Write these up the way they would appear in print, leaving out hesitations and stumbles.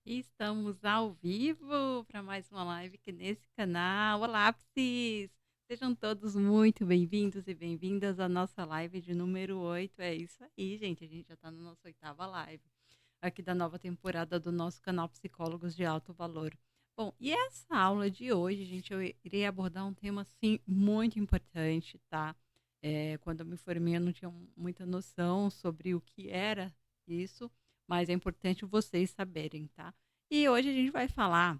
Estamos ao vivo para mais uma live aqui nesse canal. Olá, Psis! Sejam todos muito bem-vindos e bem-vindas à nossa live de número 8. É isso aí, gente. A gente já está na nossa oitava live aqui da nova temporada do nosso canal Psicólogos de Alto Valor. Bom, e essa aula de hoje, gente, eu irei abordar um tema, assim, muito importante, tá? Quando eu me formei, eu não tinha muita noção sobre o que era isso, mas é importante vocês saberem, tá? E hoje a gente vai falar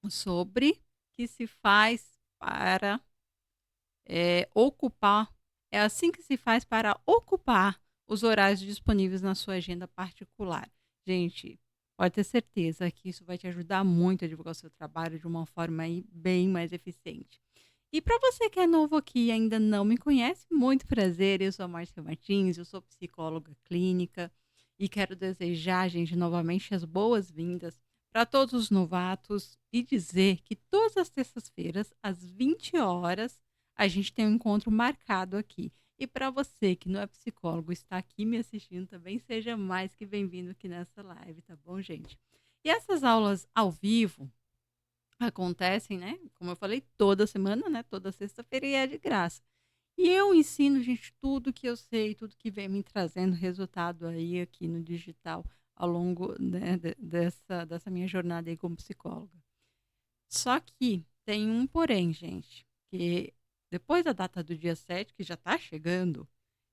sobre o que se faz para ocupar, é assim que se faz para ocupar os horários disponíveis na sua agenda particular. Gente, pode ter certeza que isso vai te ajudar muito a divulgar o seu trabalho de uma forma aí bem mais eficiente. E para você que é novo aqui e ainda não me conhece, muito prazer, eu sou a Márcia Martins, eu sou psicóloga clínica e quero desejar, gente, novamente as boas-vindas para todos os novatos e dizer que todas as terças-feiras, às 20 horas, a gente tem um encontro marcado aqui. E para você que não é psicólogo, está aqui me assistindo também, seja mais que bem-vindo aqui nessa live, tá bom, gente? E essas aulas ao vivo acontecem, né? Como eu falei, toda semana, né? Toda sexta-feira e é de graça. E eu ensino, gente, tudo que eu sei, tudo que vem me trazendo resultado aí aqui no digital ao longo, né, dessa minha jornada aí como psicóloga. Só que tem um porém, gente, que depois da data do dia 7, que já está chegando,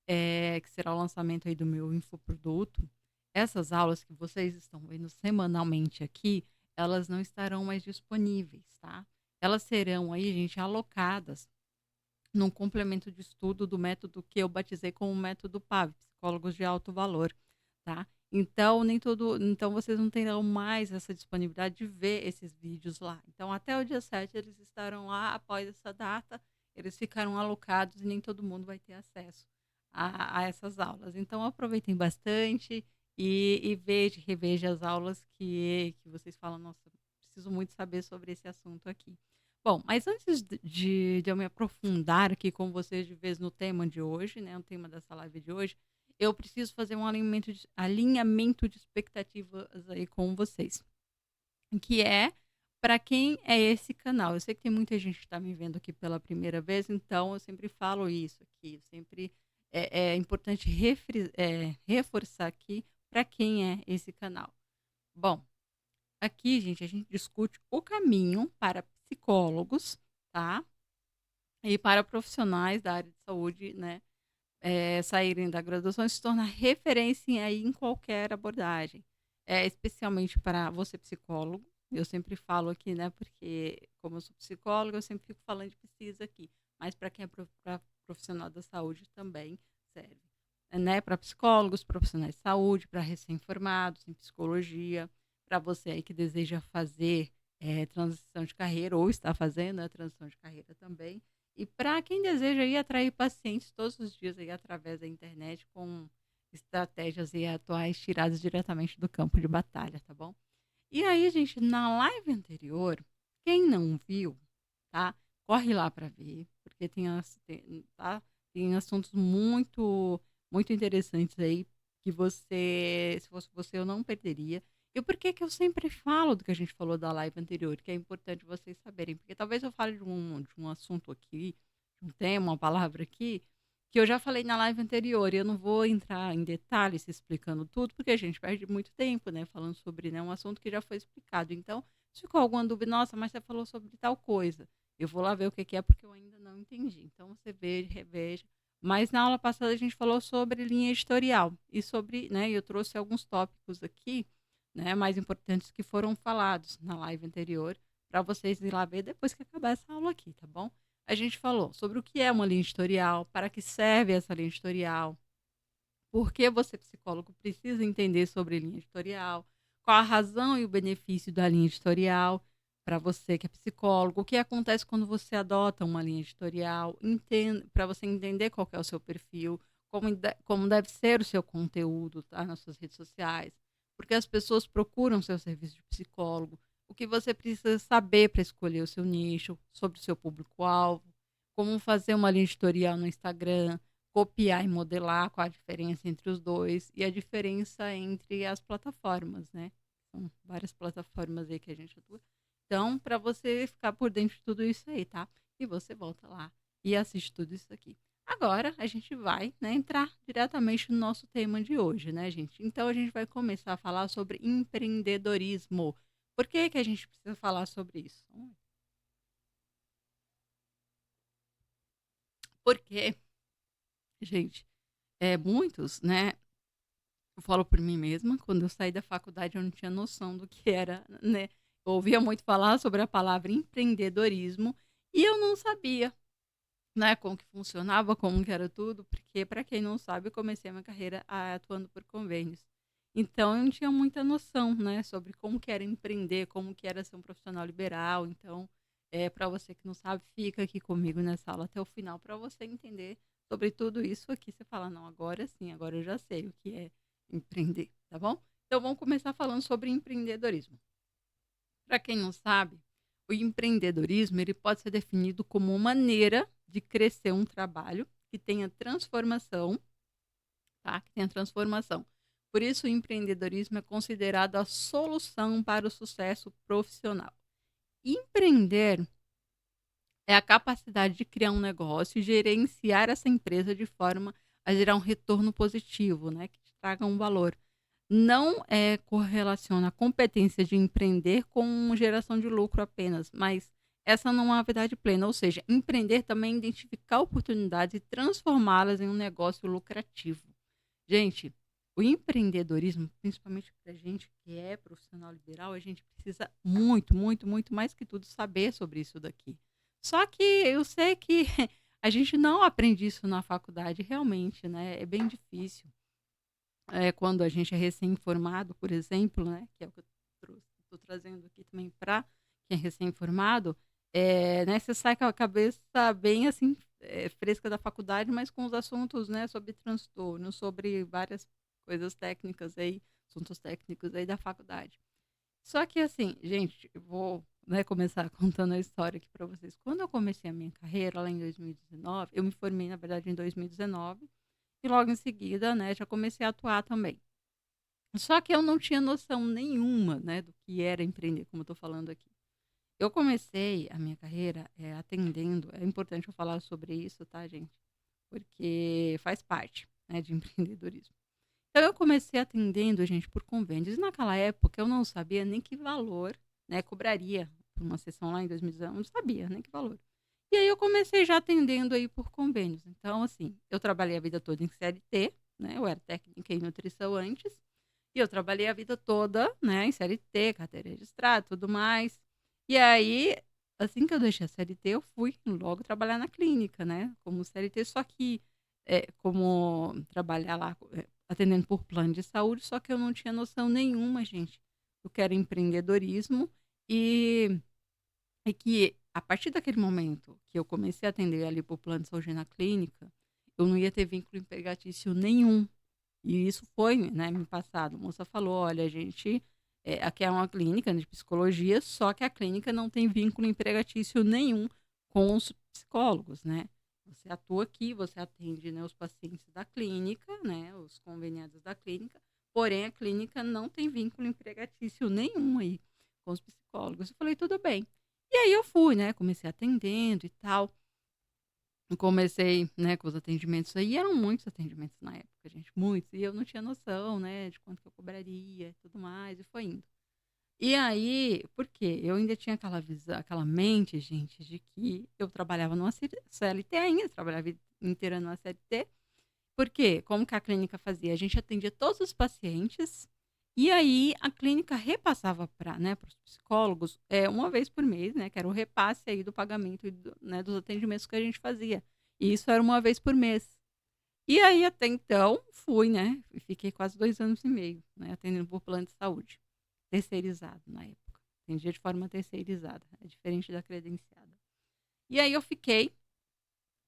que será o lançamento aí do meu infoproduto, essas aulas que vocês estão vendo semanalmente aqui, elas não estarão mais disponíveis, tá? Elas serão aí, gente, alocadas num complemento de estudo do método que eu batizei como método PAV, Psicólogos de Alto Valor, tá? Então, então vocês não terão mais essa disponibilidade de ver esses vídeos lá. Então, até o dia 7 eles estarão lá, após essa data, eles ficarão alocados e nem todo mundo vai ter acesso a essas aulas. Então, aproveitem bastante e veja, reveja as aulas que vocês falam, nossa, preciso muito saber sobre esse assunto aqui. Bom, mas antes de eu me aprofundar aqui com vocês de vez no tema de hoje, né, o tema dessa live de hoje, eu preciso fazer um alinhamento de expectativas aí com vocês, que é para quem é esse canal. Eu sei que tem muita gente que está me vendo aqui pela primeira vez, então eu sempre falo isso aqui, sempre é importante reforçar aqui para quem é esse canal. Bom, aqui, gente, a gente discute o caminho para psicólogos, tá? E para profissionais da área de saúde, né, saírem da graduação e se tornar referência aí em qualquer abordagem. Especialmente para você psicólogo, eu sempre falo aqui, né, porque como eu sou psicóloga, eu sempre fico falando de pesquisa aqui, mas para quem é profissional da saúde também serve. Né, para psicólogos, profissionais de saúde, para recém-formados em psicologia, para você aí que deseja fazer transição de carreira ou está fazendo a transição de carreira também, e para quem deseja aí atrair pacientes todos os dias aí através da internet com estratégias aí atuais tiradas diretamente do campo de batalha, tá bom? E aí, gente, na live anterior, quem não viu, tá? Corre lá para ver, porque tem assuntos muito interessantes aí que você, se fosse você, eu não perderia. E por que que eu sempre falo do que a gente falou da live anterior, que é importante vocês saberem? Porque talvez eu fale de um assunto aqui, de um tema, uma palavra aqui, que eu já falei na live anterior, e eu não vou entrar em detalhes explicando tudo, porque a gente perde muito tempo, né, falando sobre, né, um assunto que já foi explicado. Então, se ficou alguma dúvida, nossa, mas você falou sobre tal coisa, eu vou lá ver o que que é, porque eu ainda não entendi. Então, você veja, reveja. Mas na aula passada a gente falou sobre linha editorial e sobre, né, eu trouxe alguns tópicos aqui, né, mais importantes que foram falados na live anterior, para vocês ir lá ver depois que acabar essa aula aqui, tá bom? A gente falou sobre o que é uma linha editorial, para que serve essa linha editorial, por que você, psicólogo, precisa entender sobre linha editorial, qual a razão e o benefício da linha editorial para você que é psicólogo, o que acontece quando você adota uma linha editorial, para você entender qual que é o seu perfil, como deve ser o seu conteúdo, tá, nas suas redes sociais, porque as pessoas procuram seu serviço de psicólogo, o que você precisa saber para escolher o seu nicho, sobre o seu público-alvo, como fazer uma linha editorial no Instagram, copiar e modelar, qual a diferença entre os dois e a diferença entre as plataformas, né? São várias plataformas aí que a gente atua. Então, para você ficar por dentro de tudo isso aí, tá? E você volta lá e assiste tudo isso aqui. Agora, a gente vai, né, entrar diretamente no nosso tema de hoje, né, gente? Então, a gente vai começar a falar sobre empreendedorismo. Por que que a gente precisa falar sobre isso? Porque, gente, muitos, né, eu falo por mim mesma, quando eu saí da faculdade eu não tinha noção do que era, né? Eu ouvia muito falar sobre a palavra empreendedorismo e eu não sabia, né, como que funcionava, como que era tudo, porque para quem não sabe, eu comecei a minha carreira atuando por convênios. Então eu não tinha muita noção, né, sobre como que era empreender, como que era ser um profissional liberal. Então, para você que não sabe, fica aqui comigo nessa aula até o final para você entender sobre tudo isso aqui. Você fala, não, agora sim, agora eu já sei o que é empreender, tá bom? Então vamos começar falando sobre empreendedorismo. Para quem não sabe, o empreendedorismo ele pode ser definido como uma maneira de crescer um trabalho que tenha transformação, tá? Que tenha transformação. Por isso, o empreendedorismo é considerado a solução para o sucesso profissional. Empreender é a capacidade de criar um negócio e gerenciar essa empresa de forma a gerar um retorno positivo, né? Que te traga um valor. Não correlaciona a competência de empreender com geração de lucro apenas, mas essa não é a verdade plena. Ou seja, empreender também é identificar oportunidades e transformá-las em um negócio lucrativo. Gente, o empreendedorismo, principalmente para a gente que é profissional liberal, a gente precisa muito, muito, muito mais que tudo saber sobre isso daqui. Só que eu sei que a gente não aprende isso na faculdade, realmente, né? É bem difícil. Quando a gente é recém-formado, por exemplo, né? Que é o que eu estou trazendo aqui também para quem é recém-formado, né? Você sai com a cabeça bem assim fresca da faculdade, mas com os assuntos, né, sobre transtorno, sobre várias coisas técnicas aí, assuntos técnicos aí da faculdade. Só que assim, gente, eu vou, né, começar contando a história aqui para vocês. Quando eu comecei a minha carreira lá em 2019, eu me formei, na verdade, em 2019, e logo em seguida, né, já comecei a atuar também. Só que eu não tinha noção nenhuma, né, do que era empreender, como eu estou falando aqui. Eu comecei a minha carreira atendendo, é importante eu falar sobre isso, tá, gente? Porque faz parte, né, de empreendedorismo. Então eu comecei atendendo, gente, por convênios. E naquela época eu não sabia nem que valor, né, cobraria por uma sessão lá em 2019, eu não sabia nem que valor. E aí eu comecei já atendendo aí por convênios. Então, assim, eu trabalhei a vida toda em CLT, né? Eu era técnica em nutrição antes. E eu trabalhei a vida toda, né, em CLT, carteira registrada, tudo mais. E aí, assim que eu deixei a CLT, eu fui logo trabalhar na clínica, né, como CLT, só que como trabalhar lá atendendo por plano de saúde, só que eu não tinha noção nenhuma, gente, do que era empreendedorismo e, e que a partir daquele momento que eu comecei a atender ali por plano de saúde na clínica, eu não ia ter vínculo empregatício nenhum. E isso foi, né, me passado. A moça falou: olha, a gente. Aqui é uma clínica, né, de psicologia, só que a clínica não tem vínculo empregatício nenhum com os psicólogos, né? Você atua aqui, você atende, né, os pacientes da clínica, né, os conveniados da clínica, porém a clínica não tem vínculo empregatício nenhum aí com os psicólogos. Eu falei, tudo bem. E aí eu fui, né, comecei atendendo e tal. Eu comecei, né, com os atendimentos aí, eram muitos atendimentos na época, gente, muitos, e eu não tinha noção, né, de quanto que eu cobraria e tudo mais, e foi indo. E aí, por quê? Eu ainda tinha aquela visão, aquela mente, gente, de que eu trabalhava numa CLT ainda, trabalhava a vida inteira numa CLT. Por quê? Como que a clínica fazia? A gente atendia todos os pacientes e aí a clínica repassava para, né, os psicólogos uma vez por mês, né, que era o repasse aí do pagamento e né, dos atendimentos que a gente fazia. E isso era uma vez por mês. E aí, até então, fui, né, e fiquei quase 2 anos e meio, né, atendendo por plano de saúde, terceirizado na época. Atendia de forma terceirizada, é diferente da credenciada. E aí eu fiquei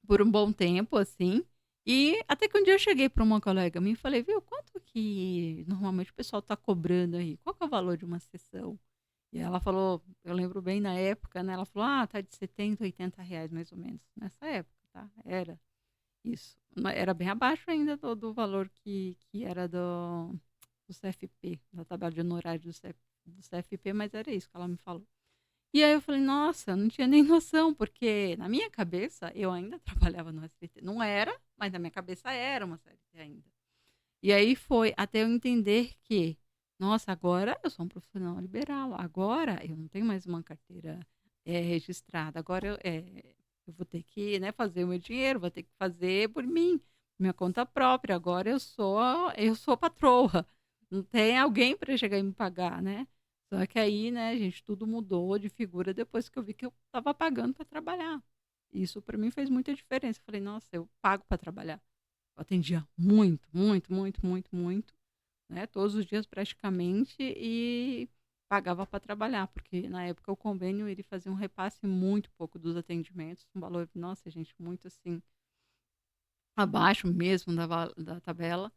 por um bom tempo, assim. E até que um dia eu cheguei para uma colega minha e falei, viu, quanto que normalmente o pessoal tá cobrando aí? Qual que é o valor de uma sessão? E ela falou, eu lembro bem na época, né? Ela falou, tá de 70, 80 reais mais ou menos. Nessa época, tá? Era isso. Era bem abaixo ainda do valor que era do CFP, da tabela de honorário do CFP, mas era isso que ela me falou. E aí eu falei: "Nossa, eu não tinha nem noção", porque na minha cabeça eu ainda trabalhava no SLT. Não era, mas na minha cabeça era uma CLT ainda. E aí foi até eu entender que, nossa, agora eu sou um profissional liberal, agora eu não tenho mais uma carteira, registrada, agora eu vou ter que, né, fazer o meu dinheiro, vou ter que fazer por mim, minha conta própria, agora eu sou patroa, não tem alguém para chegar e me pagar, né. Só que aí, né, gente, tudo mudou de figura depois que eu vi que eu estava pagando para trabalhar. Isso para mim fez muita diferença, eu falei: "Nossa, eu pago para trabalhar". Eu atendia muito, muito, muito, muito, muito, né, todos os dias praticamente e pagava para trabalhar, porque na época o convênio ele fazia um repasse muito pouco dos atendimentos, um valor, nossa gente, muito assim, abaixo mesmo da tabela.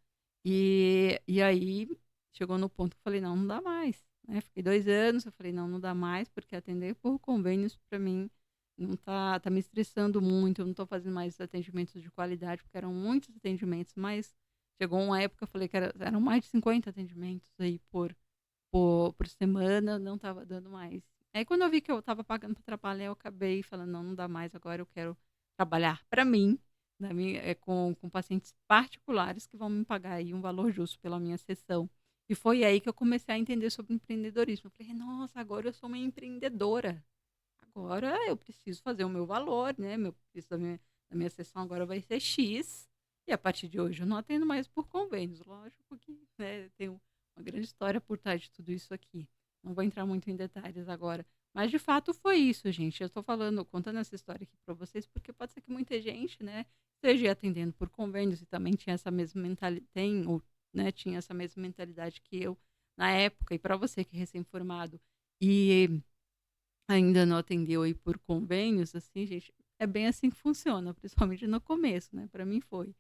E aí chegou no ponto que eu falei: "Não, não dá mais", né, fiquei 2 anos, eu falei: "Não, não dá mais, porque atender por convênios para mim não tá me estressando muito, eu não tô fazendo mais atendimentos de qualidade", porque eram muitos atendimentos, mas chegou uma época, eu falei que eram mais de 50 atendimentos aí por semana, não estava dando mais. Aí quando eu vi que eu estava pagando para trabalhar, eu acabei falando: "Não, não dá mais, agora eu quero trabalhar para mim, com pacientes particulares que vão me pagar aí um valor justo pela minha sessão". E foi aí que eu comecei a entender sobre empreendedorismo. Eu falei: "Nossa, agora eu sou uma empreendedora. Agora eu preciso fazer o meu valor, né, meu preço da minha sessão agora vai ser X, e a partir de hoje eu não atendo mais por convênios". Lógico que, né, tem uma grande história por trás de tudo isso aqui. Não vou entrar muito em detalhes agora, mas de fato foi isso, gente. Eu estou falando contando essa história aqui para vocês, porque pode ser que muita gente, né, esteja atendendo por convênios e também tinha essa mesma mentalidade tem ou, né, tinha essa mesma mentalidade que eu na época. E para você que é recém-formado e ainda não atendeu aí por convênios, assim, gente, é bem assim que funciona, principalmente no começo, né, para mim foi.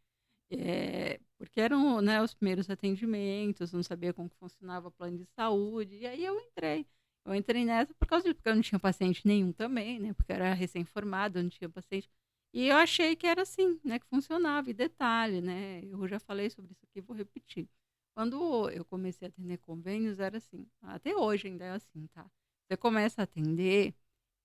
Porque eram, né, os primeiros atendimentos, não sabia como que funcionava o plano de saúde, e aí eu entrei. Eu entrei nessa por causa disso, porque eu não tinha paciente nenhum também, né, porque eu era recém-formada, eu não tinha paciente. E eu achei que era assim, né, que funcionava. E detalhe, né, eu já falei sobre isso aqui, vou repetir. Quando eu comecei a atender convênios, era assim, até hoje ainda é assim, tá? Você começa a atender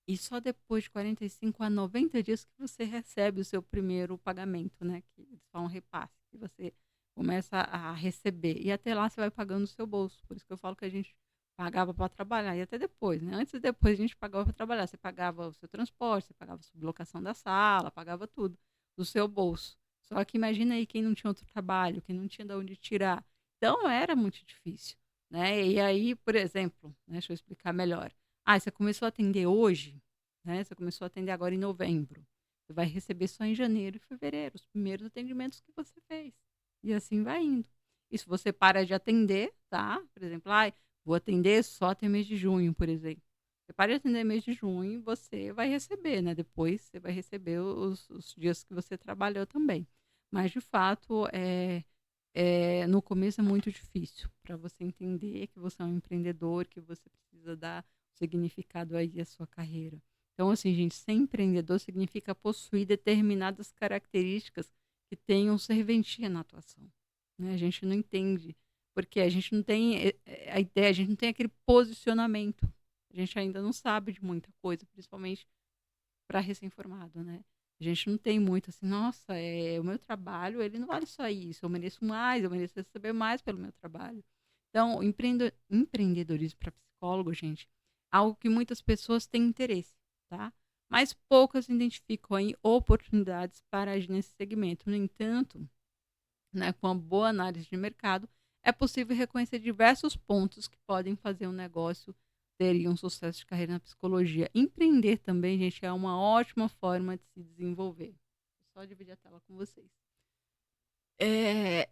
e só depois de 45 a 90 dias que você recebe o seu primeiro pagamento, né, que eles falam repasse, que você começa a receber. E até lá você vai pagando o seu bolso. Por isso que eu falo que a gente pagava para trabalhar. E até depois, né? Antes e depois a gente pagava para trabalhar. Você pagava o seu transporte, você pagava a sublocação da sala, pagava tudo do seu bolso. Só que imagina aí quem não tinha outro trabalho, quem não tinha de onde tirar. Então era muito difícil, né? E aí, por exemplo, né, deixa eu explicar melhor. Ah, você começou a atender hoje, né, você começou a atender agora em novembro. Você vai receber só em janeiro e fevereiro os primeiros atendimentos que você fez. E assim vai indo. E se você para de atender, tá? Por exemplo, ai, vou atender só até mês de junho, por exemplo. Você para de atender mês de junho, você vai receber, né? Depois você vai receber os dias que você trabalhou também. Mas, de fato, no começo é muito difícil para você entender que você é um empreendedor, que você precisa dar significado aí à sua carreira. Então, assim, gente, ser empreendedor significa possuir determinadas características que tenham serventia na atuação, né? A gente não entende, porque a gente não tem a ideia, a gente não tem aquele posicionamento. A gente ainda não sabe de muita coisa, principalmente para recém-formado, né. A gente não tem muito assim: "Nossa, o meu trabalho ele não vale só isso, eu mereço mais, eu mereço receber mais pelo meu trabalho". Então, o empreendedorismo para psicólogo, gente, algo que muitas pessoas têm interesse, tá, mas poucas identificam aí oportunidades para agir nesse segmento. No entanto, né, com uma boa análise de mercado, é possível reconhecer diversos pontos que podem fazer um negócio ter um sucesso de carreira na psicologia. Empreender também, gente, é uma ótima forma de se desenvolver. Vou só dividir a tela com vocês. É,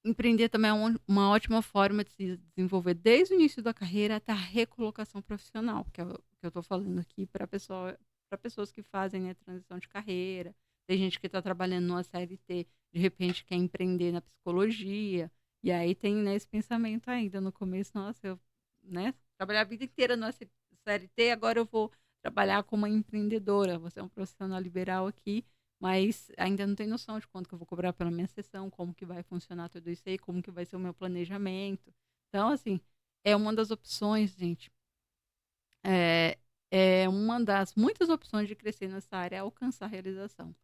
empreender também é uma ótima forma de se desenvolver desde o início da carreira até a recolocação profissional, que é o que eu estou falando aqui para pessoas que fazem, né, transição de carreira. Tem gente que está trabalhando numa CLT, de repente quer empreender na psicologia, e aí tem, né, esse pensamento ainda no começo: "Nossa, eu, né, trabalhar a vida inteira numa CLT, agora eu vou trabalhar como uma empreendedora, vou ser um profissional liberal aqui, mas ainda não tenho noção de quanto que eu vou cobrar pela minha sessão, como que vai funcionar tudo isso aí, como que vai ser o meu planejamento". Então, assim, é uma das opções, gente. É, é uma das muitas opções de crescer nessa área, é alcançar a realização.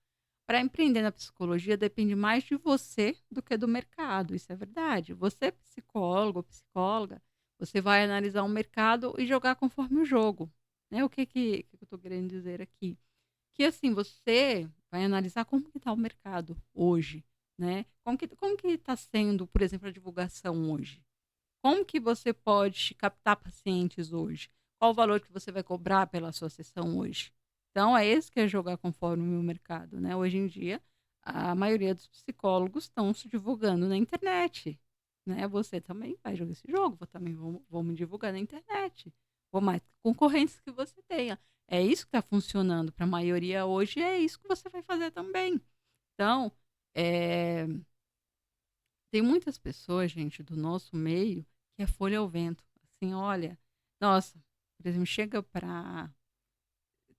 Para empreender na psicologia depende mais de você do que do mercado, isso é verdade. Você, psicólogo ou psicóloga, você vai analisar o mercado e jogar conforme o jogo. Né? O que eu estou querendo dizer aqui? Que assim, você vai analisar como que está o mercado hoje, né? Como que está sendo, por exemplo, a divulgação hoje? Como que você pode captar pacientes hoje? Qual o valor que você vai cobrar pela sua sessão hoje? Então, é esse que é jogar conforme o mercado, né? Hoje em dia, a maioria dos psicólogos estão se divulgando na internet, né? Você também vai jogar esse jogo, eu também vou me divulgar na internet. Por mais concorrentes que você tenha. É isso que está funcionando para a maioria hoje, e é isso que você vai fazer também. Então, é, tem muitas pessoas, gente, do nosso meio, que é folha ao vento. Assim, olha, nossa, por exemplo, chega para.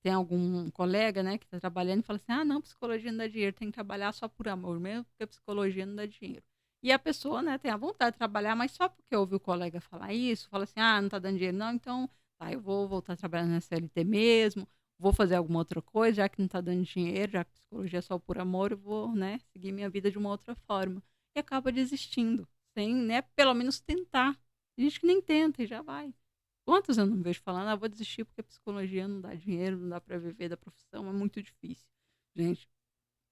Tem algum colega, né, que está trabalhando e fala assim: ah, não, psicologia não dá dinheiro, tem que trabalhar só por amor mesmo, porque psicologia não dá dinheiro. E a pessoa, né, tem a vontade de trabalhar, mas só porque ouve o colega falar isso, fala assim: ah, não está dando dinheiro, não, então tá, eu vou voltar a trabalhar na CLT mesmo, vou fazer alguma outra coisa, já que não está dando dinheiro, já que psicologia é só por amor, eu vou, né, seguir minha vida de uma outra forma. E acaba desistindo, sem, né, pelo menos tentar. Tem gente que nem tenta e já vai. Quantos eu não vejo falando, ah, vou desistir porque a psicologia não dá dinheiro, não dá para viver da profissão, é muito difícil. Gente,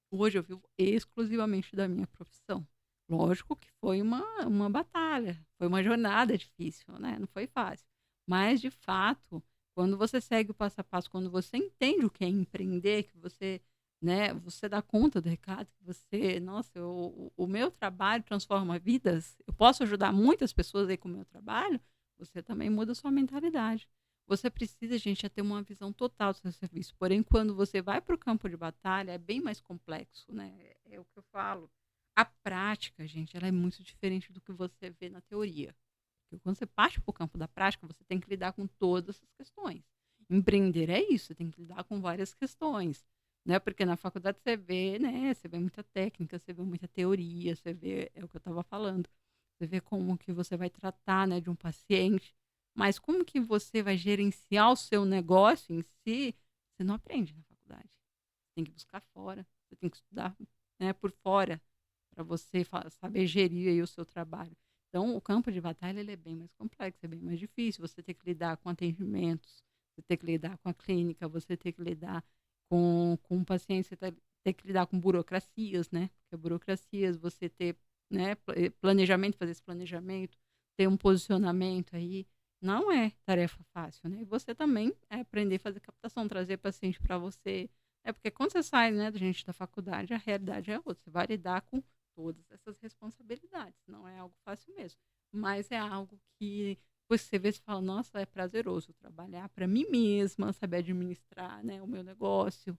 hoje eu vivo exclusivamente da minha profissão. Lógico que foi uma batalha, foi uma jornada difícil, né? Não foi fácil. Mas, de fato, quando você segue o passo a passo, quando você entende o que é empreender, que você, né, você dá conta do recado, que você, nossa, o meu trabalho transforma vidas, eu posso ajudar muitas pessoas aí com o meu trabalho, você também muda a sua mentalidade. Você precisa, gente, é ter uma visão total do seu serviço. Porém, quando você vai para o campo de batalha, é bem mais complexo, né? É o que eu falo. A prática, gente, ela é muito diferente do que você vê na teoria. Porque quando você parte para o campo da prática, você tem que lidar com todas essas questões. Empreender é isso, você tem que lidar com várias questões. Né? Porque na faculdade você vê, né? Você vê muita técnica, você vê muita teoria, você vê, é o que eu estava falando. Você vê como que você vai tratar, né, de um paciente. Mas como que você vai gerenciar o seu negócio em si, você não aprende na faculdade. Você tem que buscar fora, você tem que estudar, né, por fora para você saber gerir aí o seu trabalho. Então, o campo de batalha ele é bem mais complexo, é bem mais difícil. Você tem que lidar com atendimentos, você tem que lidar com a clínica, você tem que lidar com o paciente, você tem que lidar com burocracias, né? Porque burocracias, você ter, né, planejamento, fazer esse planejamento, ter um posicionamento aí, não é tarefa fácil, né? E você também é aprender a fazer captação, trazer paciente para você. É porque quando você sai, né, da gente da faculdade, a realidade é outra. Você vai lidar com todas essas responsabilidades. Não é algo fácil mesmo. Mas é algo que você vê e fala, nossa, é prazeroso trabalhar para mim mesma, saber administrar, né, o meu negócio.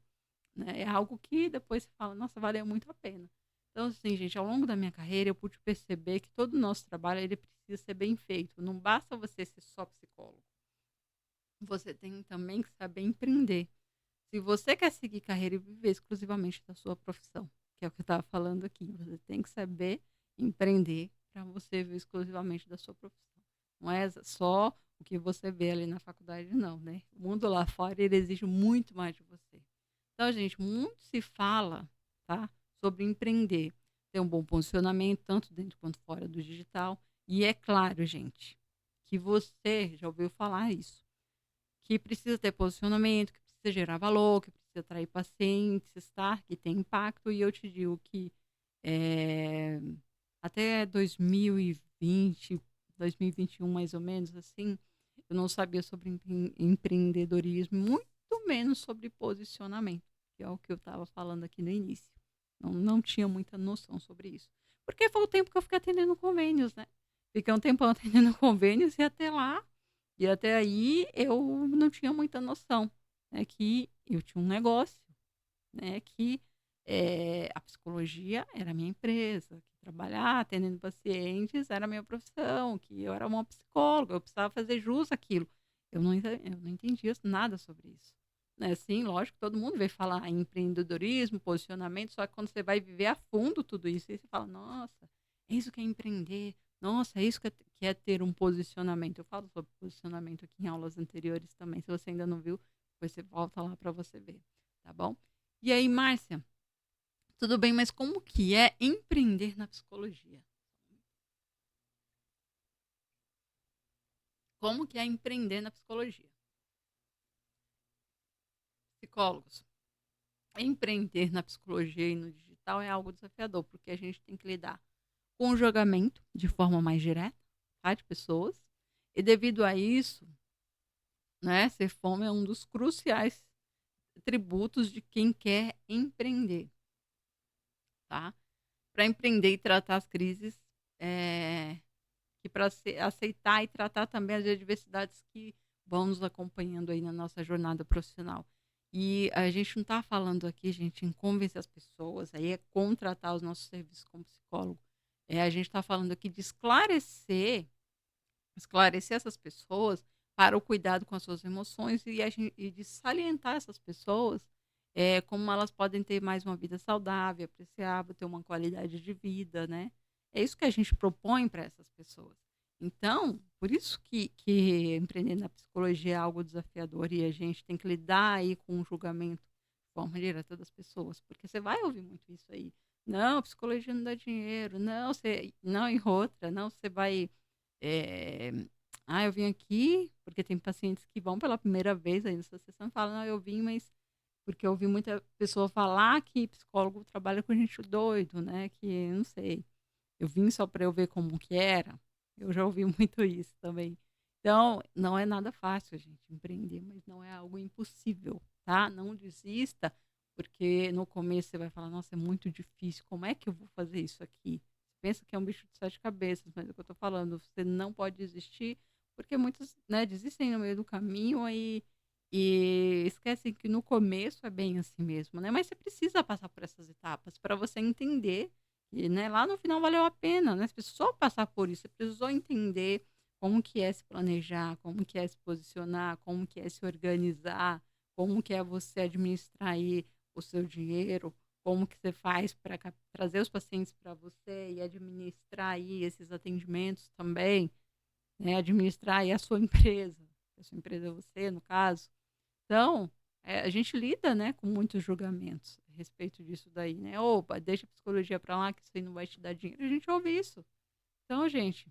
Né? É algo que depois você fala, nossa, valeu muito a pena. Então, assim, gente, ao longo da minha carreira, eu pude perceber que todo o nosso trabalho ele precisa ser bem feito. Não basta você ser só psicólogo. Você tem também que saber empreender. Se você quer seguir carreira e viver exclusivamente da sua profissão, que é o que eu estava falando aqui, você tem que saber empreender para você viver exclusivamente da sua profissão. Não é só o que você vê ali na faculdade, não, né? O mundo lá fora, ele exige muito mais de você. Então, gente, muito se fala, tá, sobre empreender. Ter um bom posicionamento, tanto dentro quanto fora do digital. E é claro, gente, que você já ouviu falar isso, que precisa ter posicionamento, que precisa gerar valor, que precisa atrair pacientes, tá? Que tem impacto. E eu te digo que eh, até 2020, 2021, mais ou menos, assim, eu não sabia sobre empreendedorismo, muito menos sobre posicionamento, que é o que eu estava falando aqui no início. Não tinha muita noção sobre isso. Porque foi o tempo que eu fiquei atendendo convênios, né? Fiquei um tempão atendendo convênios e até lá e até aí eu não tinha muita noção, né, que eu tinha um negócio, né, que a psicologia era a minha empresa, que trabalhar atendendo pacientes era a minha profissão, que eu era uma psicóloga, eu precisava fazer jus àquilo. Eu não entendia nada sobre isso. Né? Sim, lógico, todo mundo veio falar em empreendedorismo, posicionamento, só que quando você vai viver a fundo tudo isso, aí você fala, nossa, é isso que é empreender. Nossa, é isso que é ter um posicionamento. Eu falo sobre posicionamento aqui em aulas anteriores também. Se você ainda não viu, depois você volta lá para você ver, tá bom? E aí, Márcia, tudo bem, mas como que é empreender na psicologia? Como que é empreender na psicologia? Psicólogos, empreender na psicologia e no digital é algo desafiador, porque a gente tem que lidar com o julgamento de forma mais direta, tá, de pessoas. E devido a isso, né, ser fome é um dos cruciais tributos de quem quer empreender, tá? Para empreender e tratar as crises, e para aceitar e tratar também as adversidades que vão nos acompanhando aí na nossa jornada profissional. E a gente não está falando aqui, gente, em convencer as pessoas, aí é contratar os nossos serviços como psicólogo. A gente está falando aqui de esclarecer essas pessoas para o cuidado com as suas emoções e de salientar essas pessoas como elas podem ter mais uma vida saudável, apreciável, ter uma qualidade de vida, né? É isso que a gente propõe para essas pessoas. Então, por isso que empreender na psicologia é algo desafiador e a gente tem que lidar aí com o julgamento de forma direta das pessoas, porque você vai ouvir muito isso aí. Não, psicologia não dá dinheiro. Não, você, não, em outra, não, você vai eh, eu vim aqui porque tem pacientes que vão pela primeira vez aí nessa sessão e falam, não, eu vim, mas porque eu ouvi muita pessoa falar que psicólogo trabalha com gente doido, né? Que não sei. Eu vim só para eu ver como que era. Eu já ouvi muito isso também. Então, não é nada fácil, gente, empreender, mas não é algo impossível, tá? Não desista, porque no começo você vai falar, nossa, é muito difícil, como é que eu vou fazer isso aqui? Você pensa que é um bicho de sete cabeças, mas é o que eu tô falando, você não pode desistir, porque muitos, né, desistem no meio do caminho e esquecem que no começo é bem assim mesmo, né? Mas você precisa passar por essas etapas para você entender e, né, lá no final valeu a pena, né? Você precisou passar por isso, você precisou entender como que é se planejar, como que é se posicionar, como que é se organizar, como que é você administrar aí o seu dinheiro, como que você faz para trazer os pacientes para você e administrar aí esses atendimentos também, né? Administrar aí a sua empresa. A sua empresa é você, no caso. Então, a gente lida, né, com muitos julgamentos a respeito disso daí, né? Opa, deixa a psicologia para lá, que isso aí não vai te dar dinheiro. A gente ouve isso. Então, gente,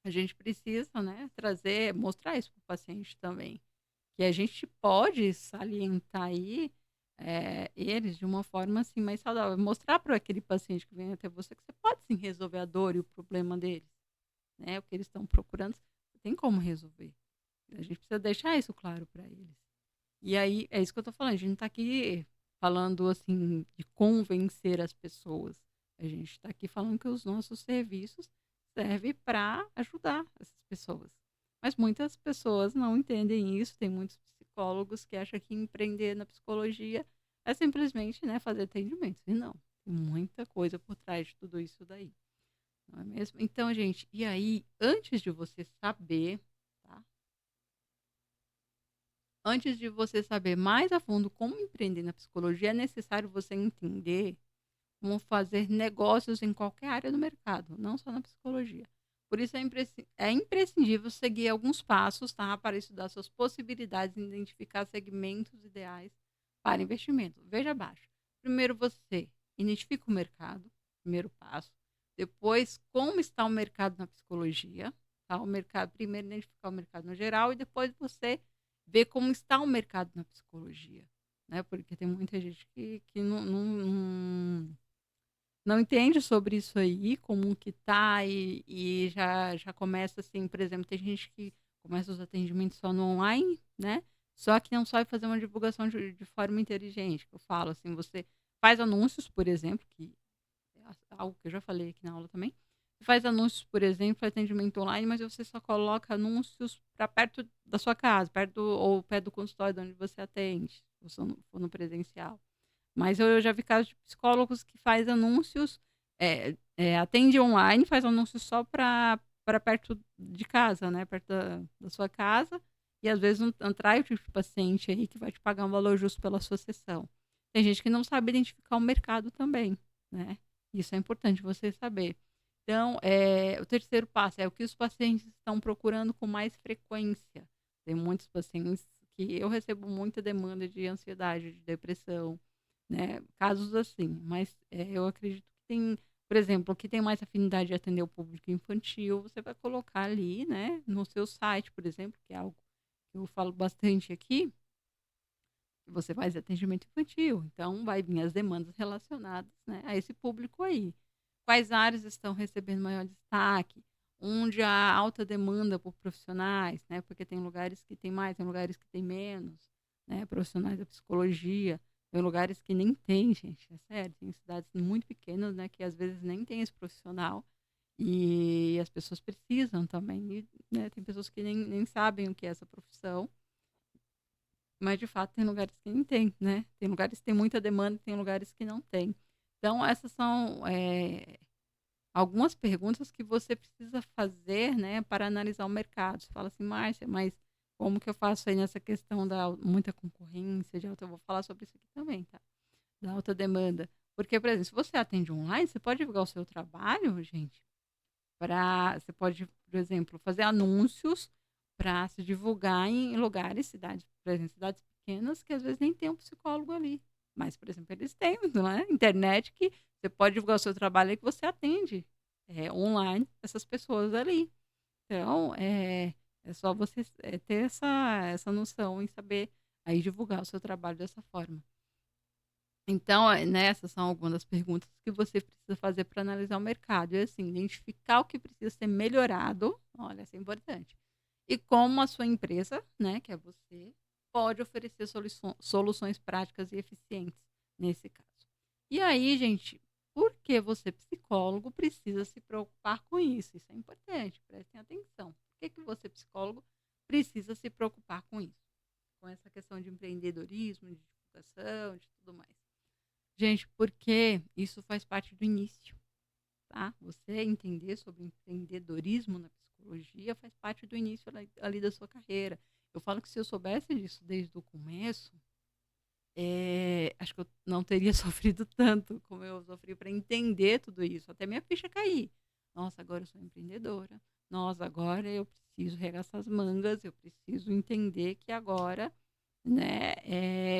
a gente precisa, né, trazer, mostrar isso para o paciente também. Que a gente pode salientar aí eles de uma forma assim mais saudável. Mostrar para aquele paciente que vem até você que você pode sim resolver a dor e o problema deles, né? O que eles estão procurando, você tem como resolver. A gente precisa deixar isso claro para eles. E aí, é isso que eu tô falando, a gente não tá aqui falando, assim, de convencer as pessoas. A gente está aqui falando que os nossos serviços servem para ajudar essas pessoas. Mas muitas pessoas não entendem isso, tem muitos psicólogos que acham que empreender na psicologia é simplesmente, né, fazer atendimento. E não, tem muita coisa por trás de tudo isso daí, não é mesmo? Então, gente, e aí, antes de você saber, tá? Antes de você saber mais a fundo como empreender na psicologia, é necessário você entender como fazer negócios em qualquer área do mercado, não só na psicologia. Por isso é imprescindível seguir alguns passos, tá? Para estudar suas possibilidades e identificar segmentos ideais para investimento. Veja abaixo. Primeiro você identifica o mercado, primeiro passo. Depois, como está o mercado na psicologia, tá? O mercado, primeiro identificar o mercado no geral e depois você ver como está o mercado na psicologia, né? Porque tem muita gente que não entende sobre isso aí, como que tá, e já começa assim, por exemplo, tem gente que começa os atendimentos só no online, né? Só que não sabe fazer uma divulgação de forma inteligente, que eu falo assim, você faz anúncios, por exemplo, que é algo que eu já falei aqui na aula também, você faz anúncios, por exemplo, atendimento online, mas você só coloca anúncios para perto da sua casa, ou perto do consultório de onde você atende, se você não for no presencial. Mas eu já vi casos de psicólogos que faz anúncios, atende online, faz anúncios só para perto de casa, né? Perto da sua casa, e às vezes não atrai o tipo de paciente aí que vai te pagar um valor justo pela sua sessão. Tem gente que não sabe identificar o mercado também, né? Isso é importante você saber. Então, o terceiro passo é o que os pacientes estão procurando com mais frequência. Tem muitos pacientes que eu recebo muita demanda de ansiedade, de depressão, né, casos assim, mas, eu acredito que tem, por exemplo, que tem mais afinidade de atender o público infantil, você vai colocar ali, né, no seu site, por exemplo, que é algo que eu falo bastante aqui, que você faz atendimento infantil, então vai vir as demandas relacionadas, né, a esse público aí. Quais áreas estão recebendo maior destaque? Onde há alta demanda por profissionais, né, porque tem lugares que tem mais, tem lugares que tem menos, né, profissionais da psicologia, tem lugares que nem tem, gente, é sério, tem cidades muito pequenas, né, que às vezes nem tem esse profissional, e as pessoas precisam também, e, né, tem pessoas que nem sabem o que é essa profissão, mas de fato tem lugares que nem tem, né, tem lugares que tem muita demanda, tem lugares que não tem. Então essas são, algumas perguntas que você precisa fazer, né, para analisar o mercado. Você fala assim: "Márcia, mas como que eu faço aí nessa questão da muita concorrência, de alta", eu vou falar sobre isso aqui também, tá, da alta demanda. Porque, por exemplo, se você atende online, você pode divulgar o seu trabalho, gente, você pode, por exemplo, fazer anúncios para se divulgar em lugares, cidades, por exemplo, cidades pequenas que às vezes nem tem um psicólogo ali. Mas, por exemplo, eles têm, não é, internet, que você pode divulgar o seu trabalho e que você atende, online essas pessoas ali. Então, é só você, ter essa noção e saber aí divulgar o seu trabalho dessa forma. Então, né, essas são algumas das perguntas que você precisa fazer para analisar o mercado. E assim, identificar o que precisa ser melhorado, olha, isso é importante. E como a sua empresa, né, que é você, pode oferecer soluções práticas e eficientes nesse caso. E aí, gente, por que você, psicólogo, precisa se preocupar com isso? Isso é importante, prestem atenção. Por que você, psicólogo, precisa se preocupar com isso? Com essa questão de empreendedorismo, de divulgação, de tudo mais. Gente, porque isso faz parte do início, tá? Você entender sobre empreendedorismo na psicologia faz parte do início ali da sua carreira. Eu falo que se eu soubesse disso desde o começo, acho que eu não teria sofrido tanto como eu sofri para entender tudo isso, até minha ficha cair. Nossa, agora eu sou empreendedora. Nossa, agora eu preciso regaçar as mangas, eu preciso entender que agora, né,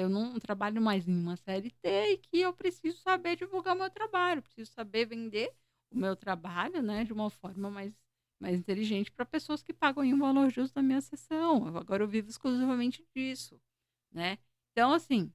eu não trabalho mais em uma CLT e que eu preciso saber divulgar o meu trabalho, preciso saber vender o meu trabalho, né, de uma forma mais inteligente para pessoas que pagam aí um valor justo da minha sessão. Agora eu vivo exclusivamente disso, né. Então assim,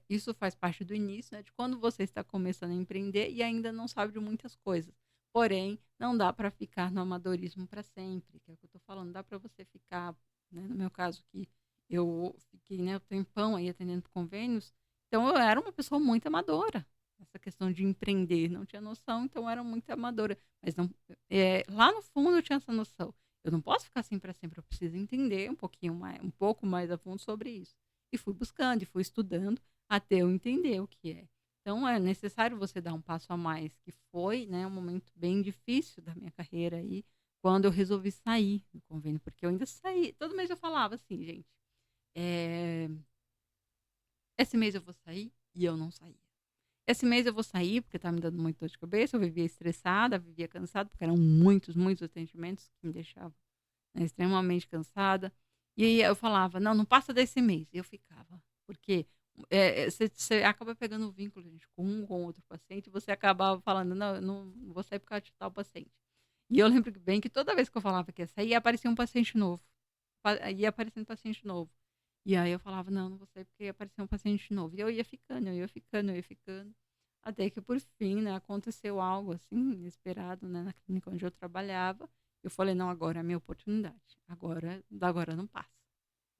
isso faz parte do início, né, de quando você está começando a empreender e ainda não sabe de muitas coisas. Porém, não dá para ficar no amadorismo para sempre, que é o que eu estou falando. Dá para você ficar, né, no meu caso que eu fiquei, né, um tempão aí atendendo convênios, então eu era uma pessoa muito amadora. Essa questão de empreender, não tinha noção, então eu era muito amadora. Mas não, lá no fundo eu tinha essa noção. Eu não posso ficar assim para sempre, eu preciso entender um pouco mais a fundo sobre isso. E fui buscando, e fui estudando até eu entender o que é. Então é necessário você dar um passo a mais, que foi, né, um momento bem difícil da minha carreira aí, quando eu resolvi sair do convênio, porque eu ainda saí, todo mês eu falava assim: "Gente, eh, esse mês eu vou sair", e eu não saía. "Esse mês eu vou sair", porque estava me dando muita dor de cabeça, eu vivia estressada, vivia cansada, porque eram muitos, muitos atendimentos que me deixavam, né, extremamente cansada. E aí eu falava: "Não, não passa desse mês", e eu ficava, porque, você acaba pegando o vínculo, gente, com um com outro paciente, você acabava falando: "Não, eu não vou sair por causa de tal paciente". E eu lembro bem que toda vez que eu falava que ia sair, aparecia um paciente novo, ia aparecendo paciente novo. E aí eu falava: "Não, não vou sair porque apareceu um paciente novo". E eu ia ficando, eu ia ficando, eu ia ficando, até que por fim, né, aconteceu algo, assim, inesperado, né, na clínica onde eu trabalhava. Eu falei: "Não, agora é a minha oportunidade, agora não passa".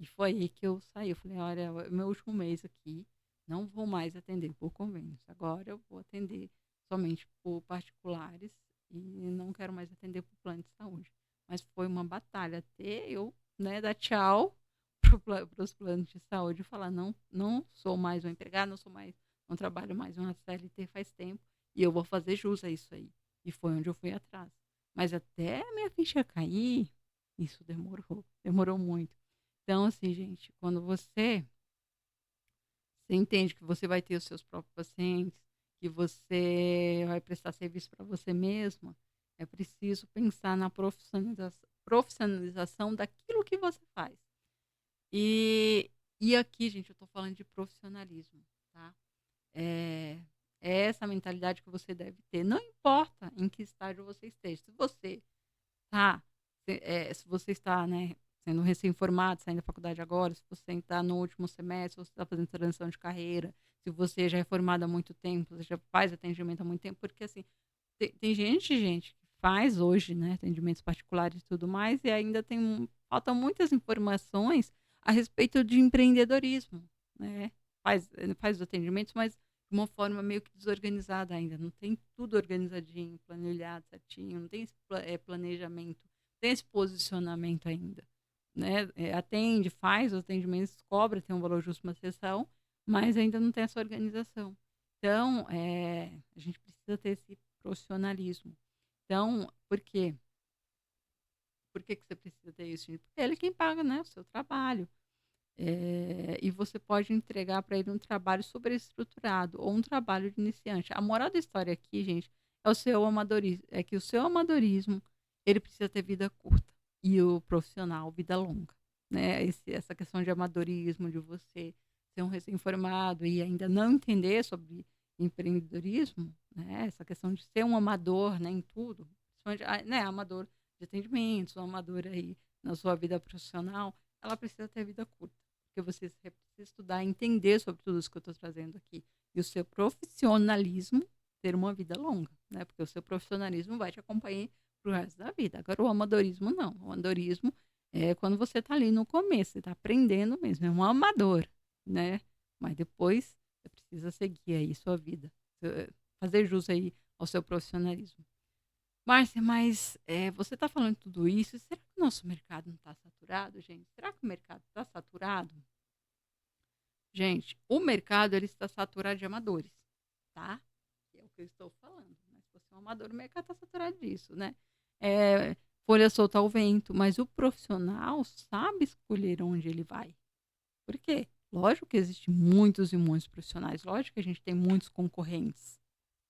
E foi aí que eu saí, eu falei: "Olha, é o meu último mês aqui, não vou mais atender por convênios, agora eu vou atender somente por particulares e não quero mais atender por plano de saúde". Mas foi uma batalha até eu, né, dar tchau para os planos de saúde e falar: "Não sou mais uma empregada, não trabalho mais em uma CLT faz tempo e eu vou fazer jus a isso aí". E foi onde eu fui atrás. Mas até a minha ficha cair, isso demorou muito. Então, assim, gente, quando você entende que você vai ter os seus próprios pacientes, que você vai prestar serviço para você mesma, é preciso pensar na profissionalização daquilo que você faz. E, e aqui, gente, eu estou falando de profissionalismo, tá? É, é essa mentalidade que você deve ter. Não importa em que estágio você esteja. Tá, se você está, né, sendo recém-formado, saindo da faculdade agora, se você está no último semestre, se você está fazendo transição de carreira, se você já é formado há muito tempo, você já faz atendimento há muito tempo, porque assim, tem gente que faz hoje, né, atendimentos particulares e tudo mais, e ainda faltam muitas informações a respeito de empreendedorismo, né? Faz os atendimentos, mas de uma forma meio que desorganizada ainda, não tem tudo organizadinho, planilhado certinho, não tem esse planejamento, não tem esse posicionamento ainda, né? Atende, faz os atendimentos, cobra, tem um valor justo uma sessão, mas ainda não tem essa organização. Então, a gente precisa ter esse profissionalismo. Então, por quê? Por que que você precisa ter isso, gente? Porque ele é quem paga, né, o seu trabalho. E você pode entregar para ele um trabalho superestruturado ou um trabalho de iniciante. A moral da história aqui, gente, é o seu amadorismo, é que o seu amadorismo, ele precisa ter vida curta e o profissional vida longa, né? Essa questão de amadorismo, de você ser um recém-formado e ainda não entender sobre empreendedorismo, né? Essa questão de ser um amador, né, em tudo, principalmente, né, amador de atendimentos, um amador aí na sua vida profissional, ela precisa ter vida curta porque você precisa estudar, entender sobre tudo isso que eu estou trazendo aqui. E o seu profissionalismo ter uma vida longa, né? Porque o seu profissionalismo vai te acompanhar pro resto da vida. Agora, o amadorismo não. O amadorismo é quando você está ali no começo, você está aprendendo mesmo, é um amador, né? Mas depois você precisa seguir aí sua vida, fazer jus aí ao seu profissionalismo. Márcia, mas você está falando tudo isso, será que o nosso mercado não está saturado, gente? Será que o mercado está saturado? Gente, o mercado ele está saturado de amadores, tá? Que é o que eu estou falando. Mas se você é um amador, o mercado está saturado disso, né? É, folha solta ao vento, mas o profissional sabe escolher onde ele vai. Por quê? Lógico que existem muitos e muitos profissionais, lógico que a gente tem muitos concorrentes,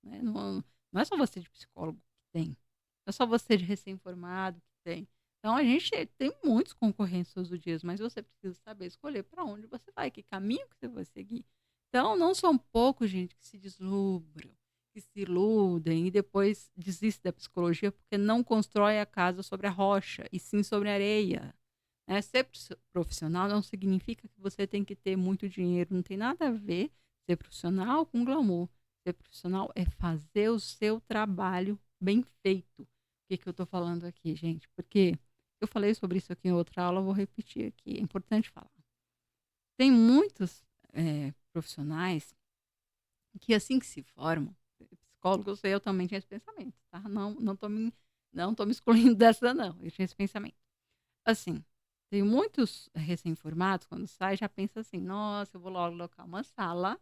né? Não é só você de psicólogo que tem, não é só você de recém-formado que tem. Então a gente tem muitos concorrentes todos os dias, mas você precisa saber escolher para onde você vai, que caminho que você vai seguir. Então não são poucos, gente, que se deslumbram, que se iludem e depois desistem da psicologia porque não constrói a casa sobre a rocha, e sim sobre a areia. Né? Ser profissional não significa que você tem que ter muito dinheiro, não tem nada a ver ser profissional com glamour. Ser profissional é fazer o seu trabalho bem feito. O que, que eu estou falando aqui, gente? Porque eu falei sobre isso aqui em outra aula, eu vou repetir aqui, é importante falar. Tem muitos profissionais que assim que se formam, psicólogos, eu também tinha esse pensamento, tá? Não tô me excluindo dessa, não. Eu tinha esse pensamento. Assim, tem muitos recém-formados, quando sai, já pensa assim, nossa, eu vou logo alocar uma sala,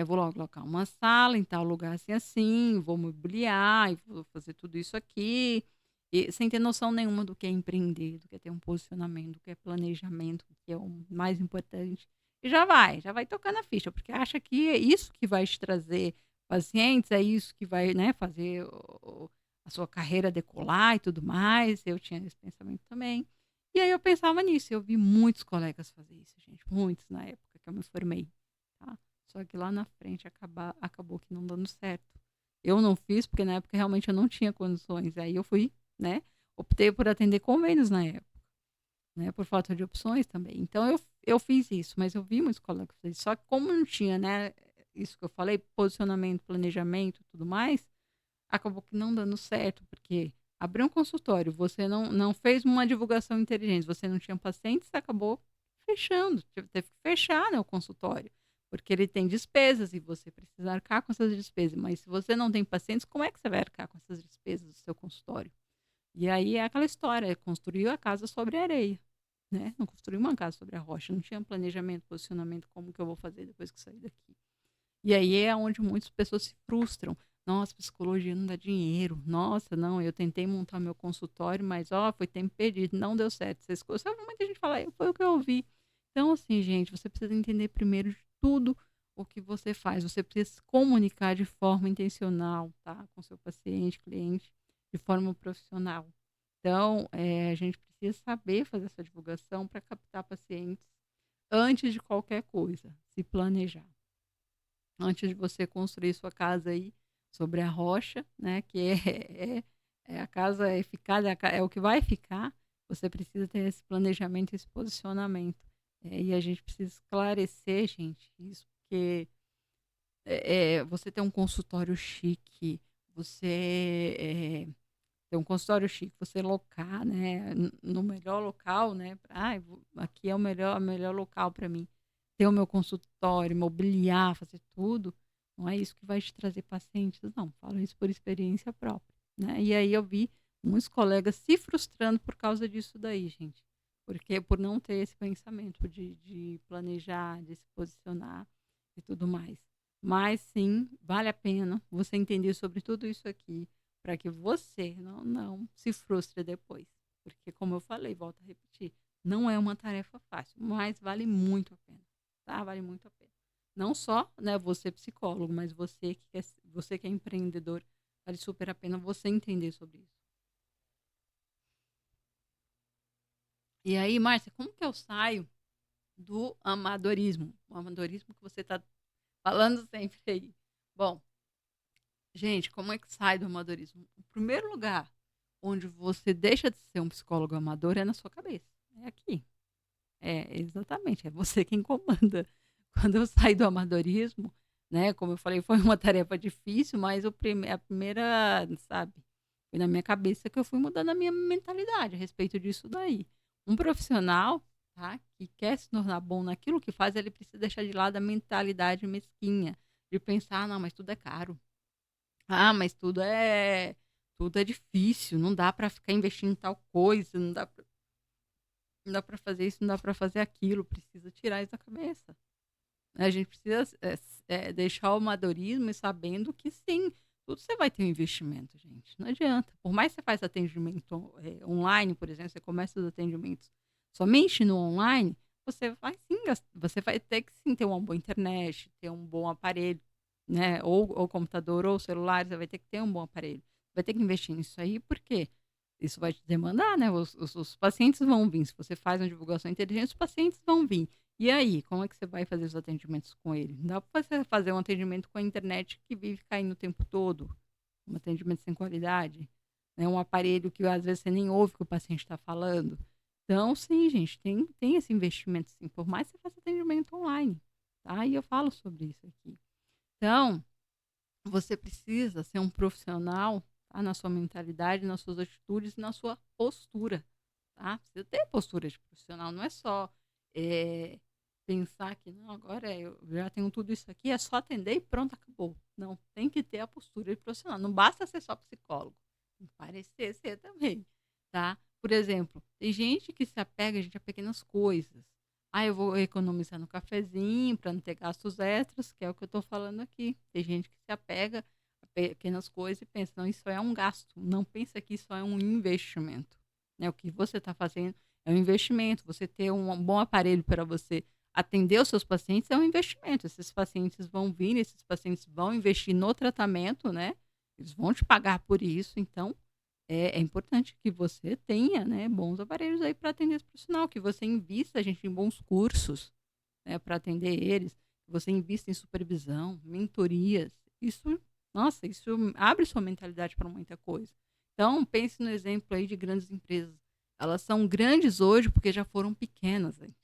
vou logo alocar uma sala em tal lugar assim, assim, vou mobiliar, e vou fazer tudo isso aqui, e sem ter noção nenhuma do que é empreender, do que é ter um posicionamento, do que é planejamento, que é o mais importante. E já vai tocando a ficha, porque acha que é isso que vai te trazer pacientes, é isso que vai, né, fazer a sua carreira decolar e tudo mais. Eu tinha esse pensamento também. E aí eu pensava nisso, eu vi muitos colegas fazer isso, gente, muitos na época que eu me formei, tá? Só que lá na frente acabou que não dando certo. Eu não fiz, porque na época realmente eu não tinha condições. Aí eu fui, né? Optei por atender convênios na época, né? Por falta de opções também. Então eu fiz isso, mas eu vi muitos colegas fazer isso. Só que como não tinha, né? Isso que eu falei, posicionamento, planejamento e tudo mais, acabou que não dando certo, porque abriu um consultório, você não fez uma divulgação inteligente, você não tinha pacientes, acabou fechando, teve que fechar, né, o consultório, porque ele tem despesas e você precisa arcar com essas despesas, mas se você não tem pacientes, como é que você vai arcar com essas despesas do seu consultório? E aí é aquela história, construiu a casa sobre a areia, né? Não construiu uma casa sobre a rocha, não tinha planejamento, posicionamento, como que eu vou fazer depois que sair daqui. E aí é onde muitas pessoas se frustram. Nossa, psicologia não dá dinheiro. Nossa, não, eu tentei montar meu consultório, mas ó, foi tempo perdido, não deu certo. Essas coisas, sabe, muita gente fala, foi o que eu ouvi. Então, assim, gente, você precisa entender primeiro de tudo o que você faz. Você precisa se comunicar de forma intencional, tá? Com seu paciente, cliente, de forma profissional. Então, a gente precisa saber fazer essa divulgação para captar pacientes antes de qualquer coisa, se planejar. Antes de você construir sua casa aí sobre a rocha, né, que é a casa é eficaz, é o que vai ficar, você precisa ter esse planejamento, esse posicionamento. E a gente precisa esclarecer, gente, isso, porque você ter um consultório chique, você ter um consultório chique, você locar, né, no melhor local, né, aqui é o melhor local para mim. Ter o meu consultório, mobiliar, fazer tudo, não é isso que vai te trazer pacientes, não. Falo isso por experiência própria, né. E aí eu vi muitos colegas se frustrando por causa disso daí, gente. Porque por não ter esse pensamento de planejar, de se posicionar e tudo mais. Mas sim, vale a pena você entender sobre tudo isso aqui, para que você não se frustre depois. Porque, como eu falei, volto a repetir, não é uma tarefa fácil, mas vale muito a pena, tá? Vale muito a pena. Não só, né, você psicólogo, mas você que é empreendedor, vale super a pena você entender sobre isso. E aí, Márcia, como que eu saio do amadorismo? O amadorismo que você está falando sempre aí. Bom, gente, como é que sai do amadorismo? O primeiro lugar onde você deixa de ser um psicólogo amador é na sua cabeça. É aqui. É, exatamente. É você quem comanda. Quando eu saí do amadorismo, né? Como eu falei, foi uma tarefa difícil, mas a primeira, sabe, foi na minha cabeça que eu fui mudando a minha mentalidade a respeito disso daí. Um profissional, tá, que quer se tornar bom naquilo que faz, ele precisa deixar de lado a mentalidade mesquinha, de pensar, não, mas tudo é caro. Ah, mas tudo é difícil, não dá para ficar investindo em tal coisa, não dá para fazer isso, não dá para fazer aquilo, precisa tirar isso da cabeça. A gente precisa deixar o amadorismo e sabendo que sim, tudo você vai ter um investimento, gente. Não adianta. Por mais que você faça atendimento online, por exemplo, você começa os atendimentos somente no online, você vai ter que sim ter uma boa internet, ter um bom aparelho, né? Ou computador ou celular, você vai ter que ter um bom aparelho. Vai ter que investir nisso aí, porque isso vai te demandar, né? Os pacientes vão vir. Se você faz uma divulgação inteligente, os pacientes vão vir. E aí, como é que você vai fazer os atendimentos com ele? Não dá para você fazer um atendimento com a internet que vive caindo o tempo todo, um atendimento sem qualidade, né? Um aparelho que às vezes você nem ouve o que o paciente está falando. Então, sim, gente, tem esse investimento, sim, por mais que você faça atendimento online, tá? E eu falo sobre isso aqui. Então, você precisa ser um profissional, tá? Na sua mentalidade, nas suas atitudes, na sua postura, tá? Precisa ter postura de profissional, não é só eh, pensar que não, agora eu já tenho tudo isso aqui, é só atender e pronto, acabou. Não, tem que ter a postura de profissional. Não basta ser só psicólogo, tem que parecer ser também, tá? Por exemplo, tem gente que se apega, gente, a pequenas coisas. Ah, eu vou economizar no cafezinho para não ter gastos extras, que é o que eu estou falando aqui. Tem gente que se apega a pequenas coisas e pensa, não, isso é um gasto. Não pensa que isso é um investimento. Né? O que você está fazendo é um investimento. Você ter um bom aparelho para você atender os seus pacientes é um investimento. Esses pacientes vão vir, esses pacientes vão investir no tratamento, né? Eles vão te pagar por isso. Então, é importante que você tenha, né, bons aparelhos aí para atender esse profissional, que você invista, gente, em bons cursos, né, para atender eles, que você invista em supervisão, mentorias. Isso, nossa, isso abre sua mentalidade para muita coisa. Então, pense no exemplo aí de grandes empresas. Elas são grandes hoje porque já foram pequenas antes,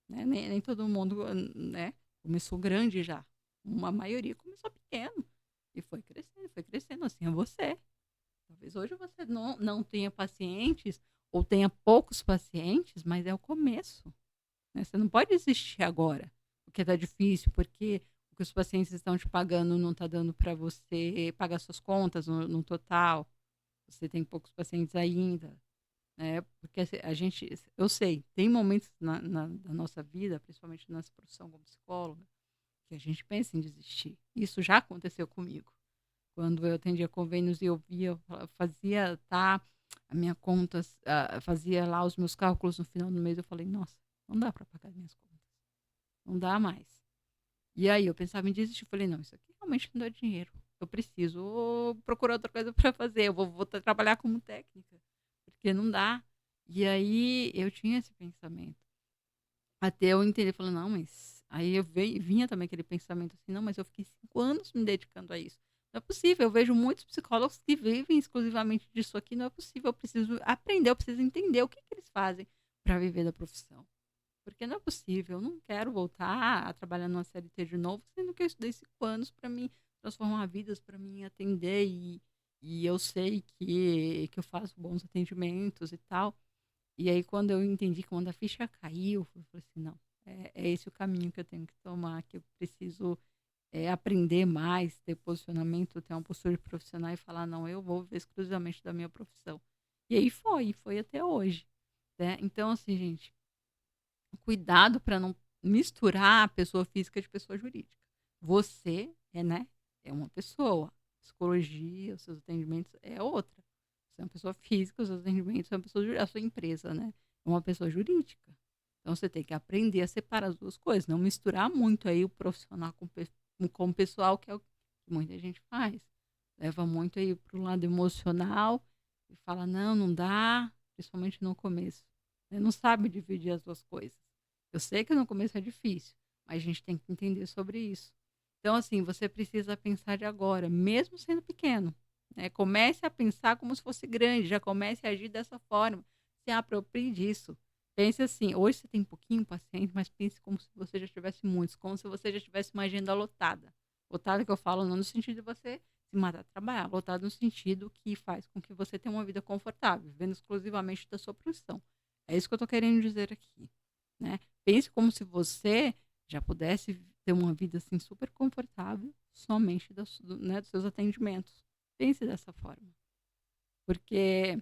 né? Nem todo mundo, né, começou grande já. Uma maioria começou pequeno e foi crescendo, assim é você. Talvez hoje você não tenha pacientes ou tenha poucos pacientes, mas é o começo, né? Você não pode desistir agora, porque está difícil, porque o que os pacientes estão te pagando não está dando para você pagar suas contas no total. Você tem poucos pacientes ainda, né? Porque a gente, eu sei, tem momentos da nossa vida, principalmente nessa profissão como psicóloga, que a gente pensa em desistir. Isso já aconteceu comigo. Quando eu atendia convênios e eu via, fazia, tá, a minha conta, fazia lá os meus cálculos no final do mês, eu falei, nossa, não dá para pagar minhas contas. Não dá mais. E aí eu pensava em desistir, falei: "Não, isso aqui realmente não dá dinheiro, eu preciso procurar outra coisa para fazer, eu vou voltar a trabalhar como técnica, porque não dá". E aí eu tinha esse pensamento, até eu entender, falando: "Não, mas", aí eu vinha também aquele pensamento assim: "Não, mas eu fiquei 5 anos me dedicando a isso, não é possível, eu vejo muitos psicólogos que vivem exclusivamente disso aqui, não é possível, eu preciso aprender, eu preciso entender o que que eles fazem para viver da profissão". Porque não é possível, eu não quero voltar a trabalhar numa CLT de novo, sendo que eu estudei 5 anos para mim transformar vidas, para mim atender, e eu sei que eu faço bons atendimentos e tal. E aí quando eu entendi, quando a ficha caiu, eu falei assim: "Não, é esse o caminho que eu tenho que tomar, que eu preciso, aprender mais, ter posicionamento, ter uma postura de profissional e falar: 'Não, eu vou viver exclusivamente da minha profissão'". E aí foi até hoje, né. Então assim, gente, cuidado para não misturar a pessoa física de pessoa jurídica. Você é, né, é uma pessoa, psicologia, os seus atendimentos é outra. Você é uma pessoa física, os seus atendimentos é uma pessoa a sua empresa, né, é uma pessoa jurídica. Então você tem que aprender a separar as 2 coisas, não misturar muito aí o profissional com o pessoal, que é o que muita gente faz. Leva muito aí para o lado emocional e fala: "Não, não dá", principalmente no começo, né, não sabe dividir as 2 coisas. Eu sei que no começo é difícil, mas a gente tem que entender sobre isso. Então, assim, você precisa pensar de agora, mesmo sendo pequeno, né, comece a pensar como se fosse grande, já comece a agir dessa forma, se aproprie disso. Pense assim, hoje você tem pouquinho paciente, mas pense como se você já tivesse muitos, como se você já tivesse uma agenda lotada. Lotada que eu falo não no sentido de você se matar de trabalhar, lotada no sentido que faz com que você tenha uma vida confortável, vivendo exclusivamente da sua profissão. É isso que eu estou querendo dizer aqui, né. Pense como se você já pudesse ter uma vida, assim, super confortável, somente né, dos seus atendimentos. Pense dessa forma, porque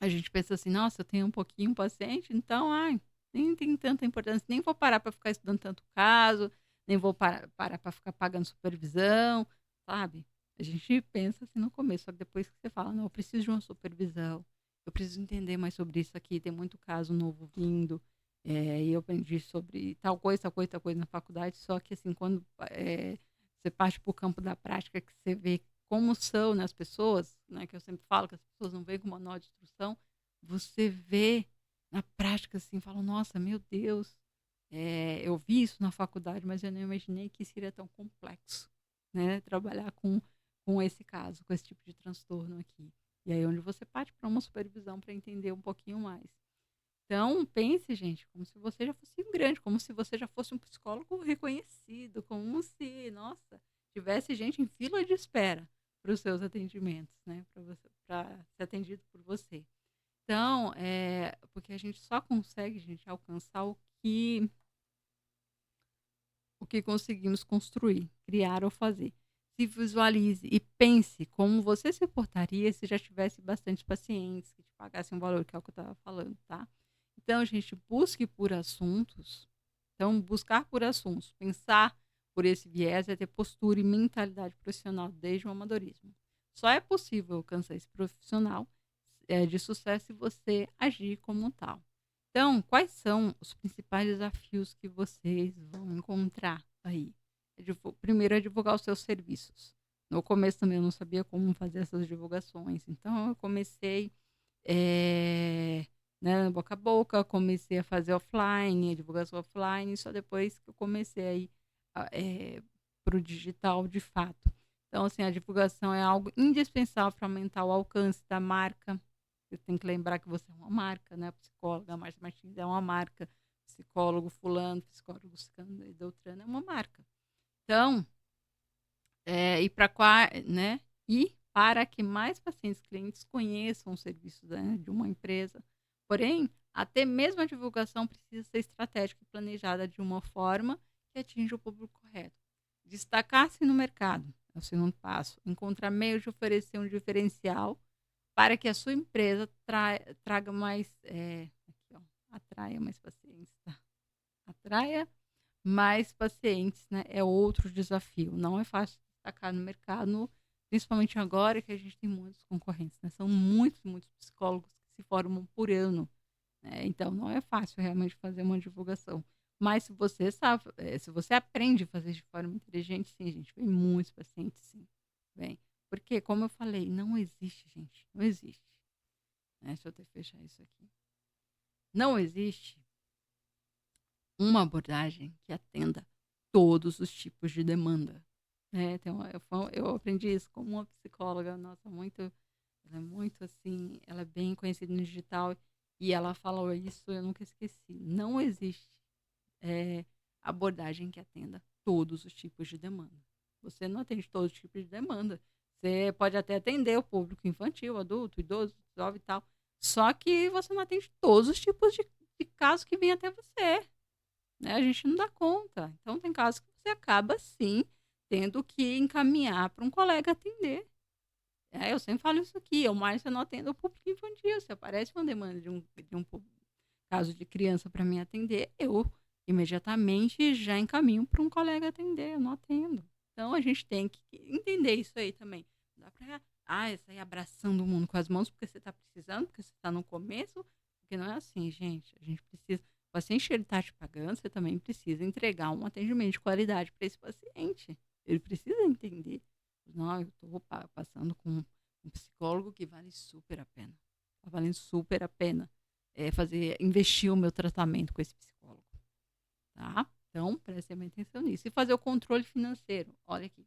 a gente pensa assim: "Nossa, eu tenho um pouquinho paciente, então, ai, nem tem tanta importância, nem vou parar para ficar estudando tanto caso, nem vou parar para ficar pagando supervisão", sabe. A gente pensa assim no começo, só que depois que você fala: "Não, eu preciso de uma supervisão, eu preciso entender mais sobre isso aqui, tem muito caso novo vindo, e eu aprendi sobre tal coisa, tal coisa, tal coisa na faculdade", só que assim, quando, você parte para o campo da prática, que você vê como são, né, as pessoas, né, que eu sempre falo que as pessoas não vêm com manual de instrução, você vê na prática, assim, fala: "Nossa, meu Deus, eu vi isso na faculdade, mas eu não imaginei que seria tão complexo, né, trabalhar com esse caso, com esse tipo de transtorno aqui". E aí é onde você parte para uma supervisão para entender um pouquinho mais. Então, pense, gente, como se você já fosse um grande, como se você já fosse um psicólogo reconhecido, como se, nossa, tivesse gente em fila de espera para os seus atendimentos, né, para ser atendido por você. Então, porque a gente só consegue, gente, alcançar o que conseguimos construir, criar ou fazer. Se visualize e pense como você se portaria se já tivesse bastante pacientes que te pagassem um valor, que é o que eu estava falando, tá? Então, gente, busque por assuntos. Então, buscar por assuntos, pensar por esse viés é ter postura e mentalidade profissional desde o amadorismo. Só é possível alcançar esse profissional de sucesso se você agir como tal. Então, quais são os principais desafios que vocês vão encontrar aí? Primeiro é divulgar os seus serviços. No começo também eu não sabia como fazer essas divulgações, então eu comecei, eh, né, boca a boca, comecei a fazer offline, a divulgação offline, só depois que eu comecei aí para o digital de fato. Então, assim, a divulgação é algo indispensável para aumentar o alcance da marca. Você tem que lembrar que você é uma marca, né, psicóloga Márcia Martins é uma marca, psicólogo fulano, psicólogo ciclano e Beltrano é uma marca. Então, e para né, e para que mais pacientes clientes conheçam o serviço, né, de uma empresa. Porém, até mesmo a divulgação precisa ser estratégica e planejada de uma forma que atinja o público correto. Destacar-se no mercado é o segundo passo. Encontrar meios de oferecer um diferencial para que a sua empresa traga mais, aqui ó, atraia mais pacientes, tá? Atraia mais pacientes, né, é outro desafio. Não é fácil destacar no mercado, principalmente agora que a gente tem muitos concorrentes, né? São muitos, muitos psicólogos que se formam por ano, né? Então não é fácil realmente fazer uma divulgação. Mas se você sabe, se você aprende a fazer de forma inteligente, sim, gente, vem muitos pacientes, sim, vem. Porque, como eu falei, não existe, gente, não existe, né, deixa eu até fechar isso aqui. Não existe uma abordagem que atenda todos os tipos de demanda, né. Eu aprendi isso com uma psicóloga, nossa, muito ela é muito, assim, ela é bem conhecida no digital, e ela falou isso, eu nunca esqueci. Não existe abordagem que atenda todos os tipos de demanda. Você não atende todos os tipos de demanda. Você pode até atender o público infantil, adulto, idoso, jovem e tal. Só que você não atende todos os tipos de casos que vêm até você, né? A gente não dá conta. Então, tem casos que você acaba, sim, tendo que encaminhar para um colega atender. Eu sempre falo isso aqui, eu mais eu não atendo o público infantil. Se aparece uma demanda de um caso de criança para mim atender, eu imediatamente já encaminho para um colega atender, eu não atendo. Então a gente tem que entender isso aí também. Não dá para sair abraçando o mundo com as mãos porque você está precisando, porque você está no começo, porque não é assim, gente. A gente precisa. O paciente ele está te pagando, você também precisa entregar um atendimento de qualidade para esse paciente. Ele precisa entender. Não, eu estou passando com um psicólogo que vale super a pena. Está valendo super a pena investir o meu tratamento com esse psicólogo, tá? Então, prestem bem atenção nisso. E fazer o controle financeiro. Olha aqui.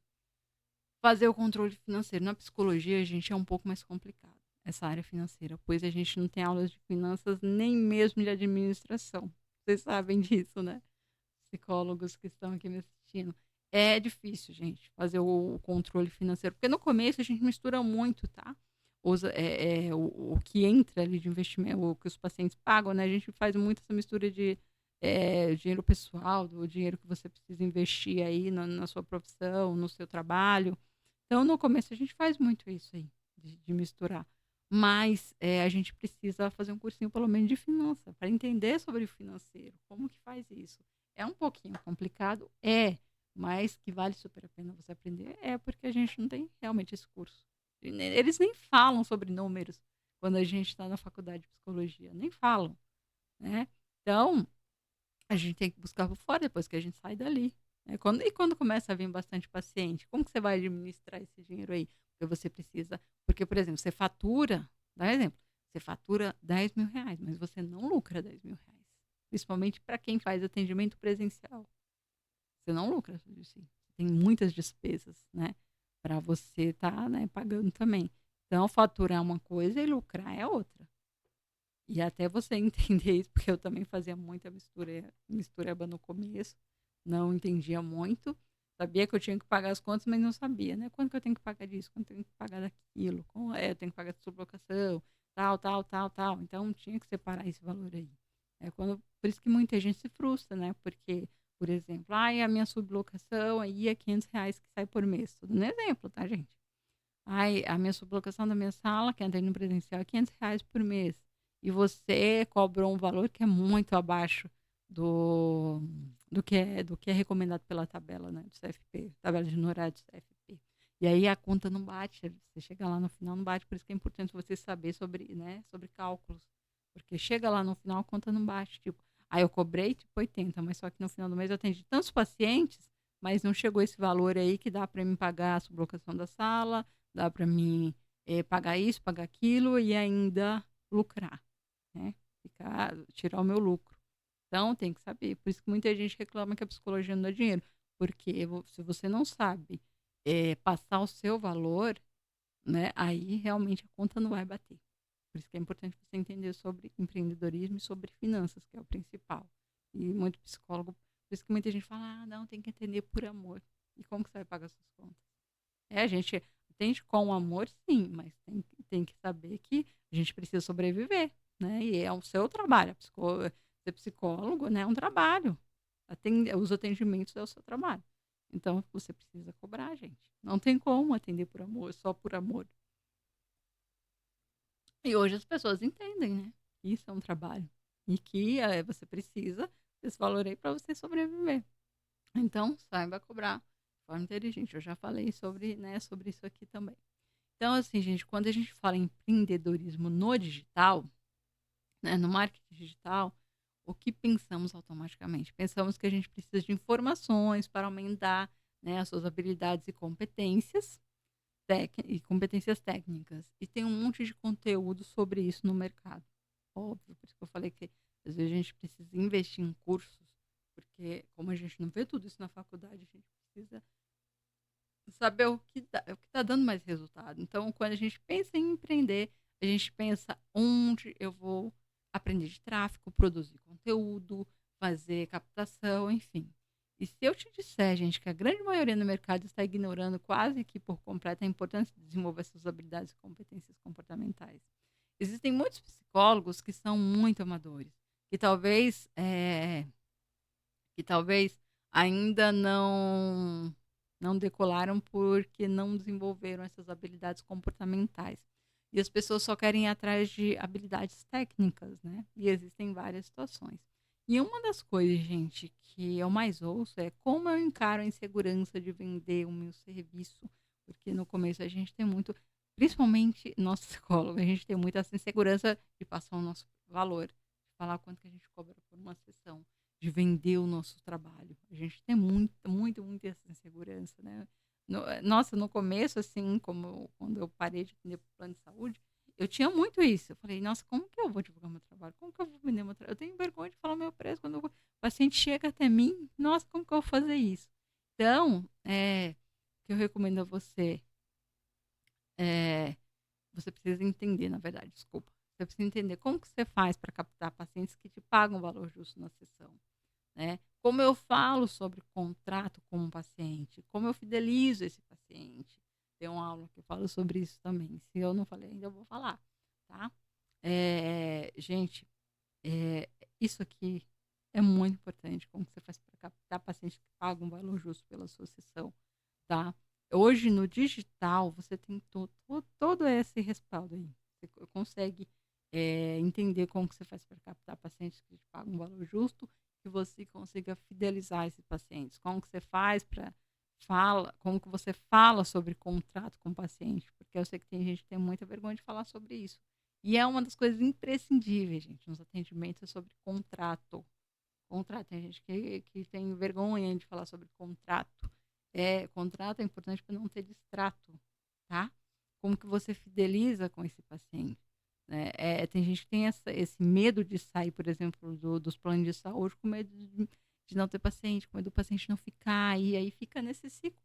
Fazer o controle financeiro. Na psicologia, gente, é um pouco mais complicado, essa área financeira, pois a gente não tem aulas de finanças nem mesmo de administração. Vocês sabem disso, né? Psicólogos que estão aqui me assistindo. É difícil, gente, fazer o controle financeiro, porque no começo a gente mistura muito, tá? O que entra ali de investimento, o que os pacientes pagam, né? A gente faz muito essa mistura de dinheiro pessoal, do dinheiro que você precisa investir aí na sua profissão, no seu trabalho. Então, no começo, a gente faz muito isso aí, de misturar. Mas a gente precisa fazer um cursinho, pelo menos, de finança, para entender sobre o financeiro, como que faz isso. É um pouquinho complicado, mas que vale super a pena você aprender, porque a gente não tem realmente esse curso. Eles nem falam sobre números quando a gente está na faculdade de psicologia, nem falam, né? Então, a gente tem que buscar por fora depois que a gente sai dali, né? Quando começa a vir bastante paciente, como que você vai administrar esse dinheiro aí? Porque você precisa. Porque, por exemplo, você fatura, dá exemplo, você fatura R$ 10.000, mas você não lucra R$ 10.000. Principalmente para quem faz atendimento presencial. Você não lucra tudo isso aí. Tem muitas despesas, né? Para você estar, né, pagando também. Então, faturar é uma coisa e lucrar é outra. E até você entender isso, porque eu também fazia muita mistureba no começo, não entendia muito, sabia que eu tinha que pagar as contas, mas não sabia, né? Quanto que eu tenho que pagar disso, quanto eu tenho que pagar daquilo, eu tenho que pagar de sublocação, tal, tal, tal, tal. Então, tinha que separar esse valor aí. Por isso que muita gente se frustra, né? Porque, por exemplo, a minha sublocação aí é R$ 500 que sai por mês. Tudo no exemplo, tá, gente? A minha sublocação da minha sala, que é no presencial, é R$ 500 por mês. E você cobrou um valor que é muito abaixo do, do que é recomendado pela tabela, né, do CFP, tabela de honorário do CFP. E aí a conta não bate, você chega lá no final, não bate, por isso que é importante você saber sobre, né, sobre cálculos. Porque chega lá no final, a conta não bate. Tipo, eu cobrei tipo 80, mas só que no final do mês eu atendi tantos pacientes, mas não chegou esse valor aí que dá para mim pagar a sublocação da sala, dá para mim pagar isso, pagar aquilo e ainda lucrar, né? Tirar o meu lucro. Então, tem que saber. Por isso que muita gente reclama que a psicologia não dá dinheiro. Porque se você não sabe passar o seu valor, né, aí realmente a conta não vai bater. Por isso que é importante você entender sobre empreendedorismo e sobre finanças, que é o principal. E muito psicólogo, por isso que muita gente fala, não, tem que entender por amor. E como que você vai pagar suas contas? A gente atende com amor, sim, mas tem que saber que a gente precisa sobreviver, né? E é o seu trabalho. Ser psicólogo, né, é um trabalho. Os atendimentos é o seu trabalho. Então, você precisa cobrar, gente. Não tem como atender por amor, só por amor. E hoje as pessoas entendem, né? Que isso é um trabalho. E que você precisa desse valor aí para você sobreviver. Então, saiba cobrar de forma inteligente. Eu já falei sobre, né, sobre isso aqui também. Então, assim, gente, quando a gente fala em empreendedorismo no digital, né, no marketing digital, o que pensamos automaticamente? Pensamos que a gente precisa de informações para aumentar, né, as suas habilidades e competências técnicas. E tem um monte de conteúdo sobre isso no mercado. Óbvio, por isso que eu falei que às vezes a gente precisa investir em cursos, porque como a gente não vê tudo isso na faculdade, a gente precisa saber o que está dando mais resultado. Então, quando a gente pensa em empreender, a gente pensa onde eu vou aprender de tráfego, produzir conteúdo, fazer captação, enfim. E se eu te disser, gente, que a grande maioria no mercado está ignorando quase que por completo a importância de desenvolver essas habilidades e competências comportamentais. Existem muitos psicólogos que são muito amadores, que talvez ainda não decolaram porque não desenvolveram essas habilidades comportamentais. E as pessoas só querem ir atrás de habilidades técnicas, né? E existem várias situações. E uma das coisas, gente, que eu mais ouço é como eu encaro a insegurança de vender o meu serviço, porque no começo a gente tem muito, principalmente nós psicólogos, a gente tem muita essa insegurança de passar o nosso valor, de falar quanto que a gente cobra por uma sessão, de vender o nosso trabalho. A gente tem muito essa insegurança, né? Nossa, no começo, assim, como quando eu parei de atender por plano de saúde, eu tinha muito isso. Eu falei, nossa, como que eu vou divulgar meu trabalho? Como que eu vou vender meu trabalho? Eu tenho vergonha de falar meu preço. Quando o paciente chega até mim, nossa, como que eu vou fazer isso? Então, o que eu recomendo a você é, você precisa entender, na verdade, desculpa. Você precisa entender como que você faz para captar pacientes que te pagam o valor justo na sessão, né? Como eu falo sobre contrato com um paciente, como eu fidelizo esse paciente. Tem uma aula que eu falo sobre isso também. Se eu não falei ainda, eu vou falar, tá? Gente, é, isso aqui é muito importante. Como que você faz para captar pacientes que pagam um valor justo pela sua sessão, tá? Hoje, no digital, você tem todo esse respaldo aí. Você consegue entender como que você faz para captar pacientes que te pagam um valor justo, que você consiga fidelizar esses pacientes. Como que você faz como que você fala sobre contrato com o paciente, porque eu sei que tem gente que tem muita vergonha de falar sobre isso. E é uma das coisas imprescindíveis, gente, nos atendimentos, é sobre contrato. Contrato, tem gente que tem vergonha de falar sobre contrato. Contrato é importante para não ter distrato, tá? Como que você fideliza com esse paciente, né? Tem gente que tem esse medo de sair, por exemplo, dos planos de saúde, com medo de não ter paciente, com medo do paciente não ficar, e aí fica nesse ciclo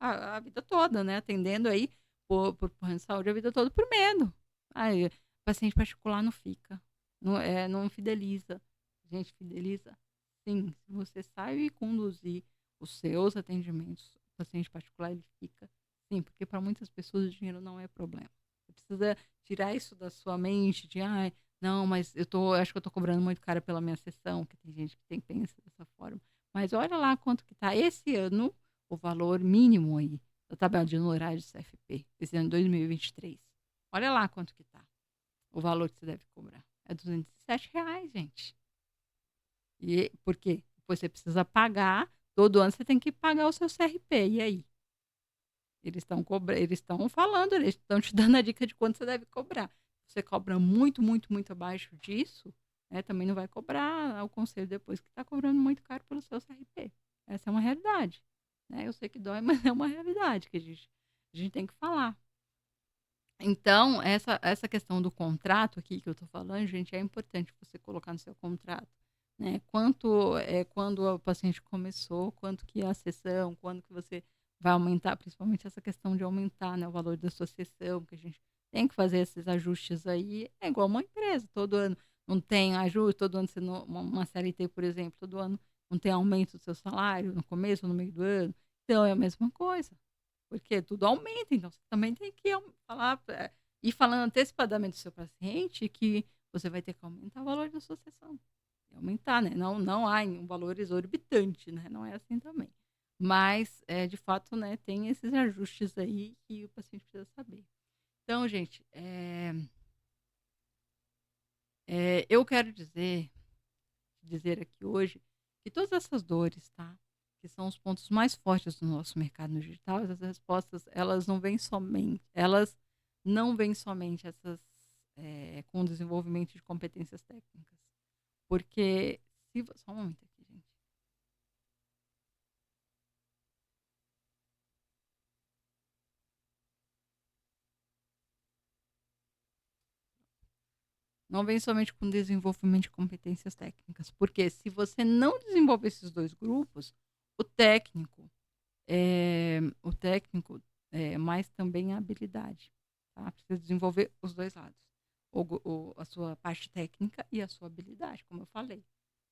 a vida toda, né? Atendendo aí por plano de saúde a vida toda por medo. Aí, paciente particular não fica, não fideliza. Gente, fideliza. Sim, se você sabe conduzir os seus atendimentos, o paciente particular ele fica. Sim, porque para muitas pessoas o dinheiro não é problema. Você precisa tirar isso da sua mente de, ai, não, mas acho que eu tô cobrando muito caro pela minha sessão, que tem gente que pensa dessa forma. Mas olha lá quanto que tá esse ano o valor mínimo aí da tabela de honorários do CFP, esse ano 2023. Olha lá quanto que tá o valor que você deve cobrar. É R$ 207, gente. E por quê? Depois você precisa pagar, todo ano você tem que pagar o seu CRP. E aí? Eles estão falando, eles estão te dando a dica de quanto você deve cobrar. Você cobra muito abaixo disso, né, também não vai cobrar ao conselho depois que está cobrando muito caro pelo seu CRP. Essa é uma realidade. Né? Eu sei que dói, mas é uma realidade que a gente tem que falar. Então, essa questão do contrato aqui que eu estou falando, gente, é importante você colocar no seu contrato. Né? Quando o paciente começou, quanto que é a sessão, quando que você vai aumentar, principalmente essa questão de aumentar, né, o valor da sua sessão, que a gente tem que fazer esses ajustes aí. É igual uma empresa, todo ano não tem ajuste, todo ano você não, uma CLT, por exemplo, todo ano não tem aumento do seu salário no começo ou no meio do ano. Então, é a mesma coisa. Porque tudo aumenta, então você também tem que falar, ir falando antecipadamente do seu paciente que você vai ter que aumentar o valor da sua sessão. Aumentar, né? Não há um valor exorbitante, né? Não é assim também. Mas, de fato, né, tem esses ajustes aí que o paciente precisa saber. Então, gente, eu quero dizer aqui hoje que todas essas dores, tá? Que são os pontos mais fortes do nosso mercado no digital, essas respostas, elas não vêm somente com o desenvolvimento de competências técnicas. Porque se vo só um momento aqui, gente. Não vem somente com desenvolvimento de competências técnicas, porque se você não desenvolver esses 2 grupos, o técnico, mas também a habilidade, tá? Precisa desenvolver os 2 lados, a sua parte técnica e a sua habilidade, como eu falei.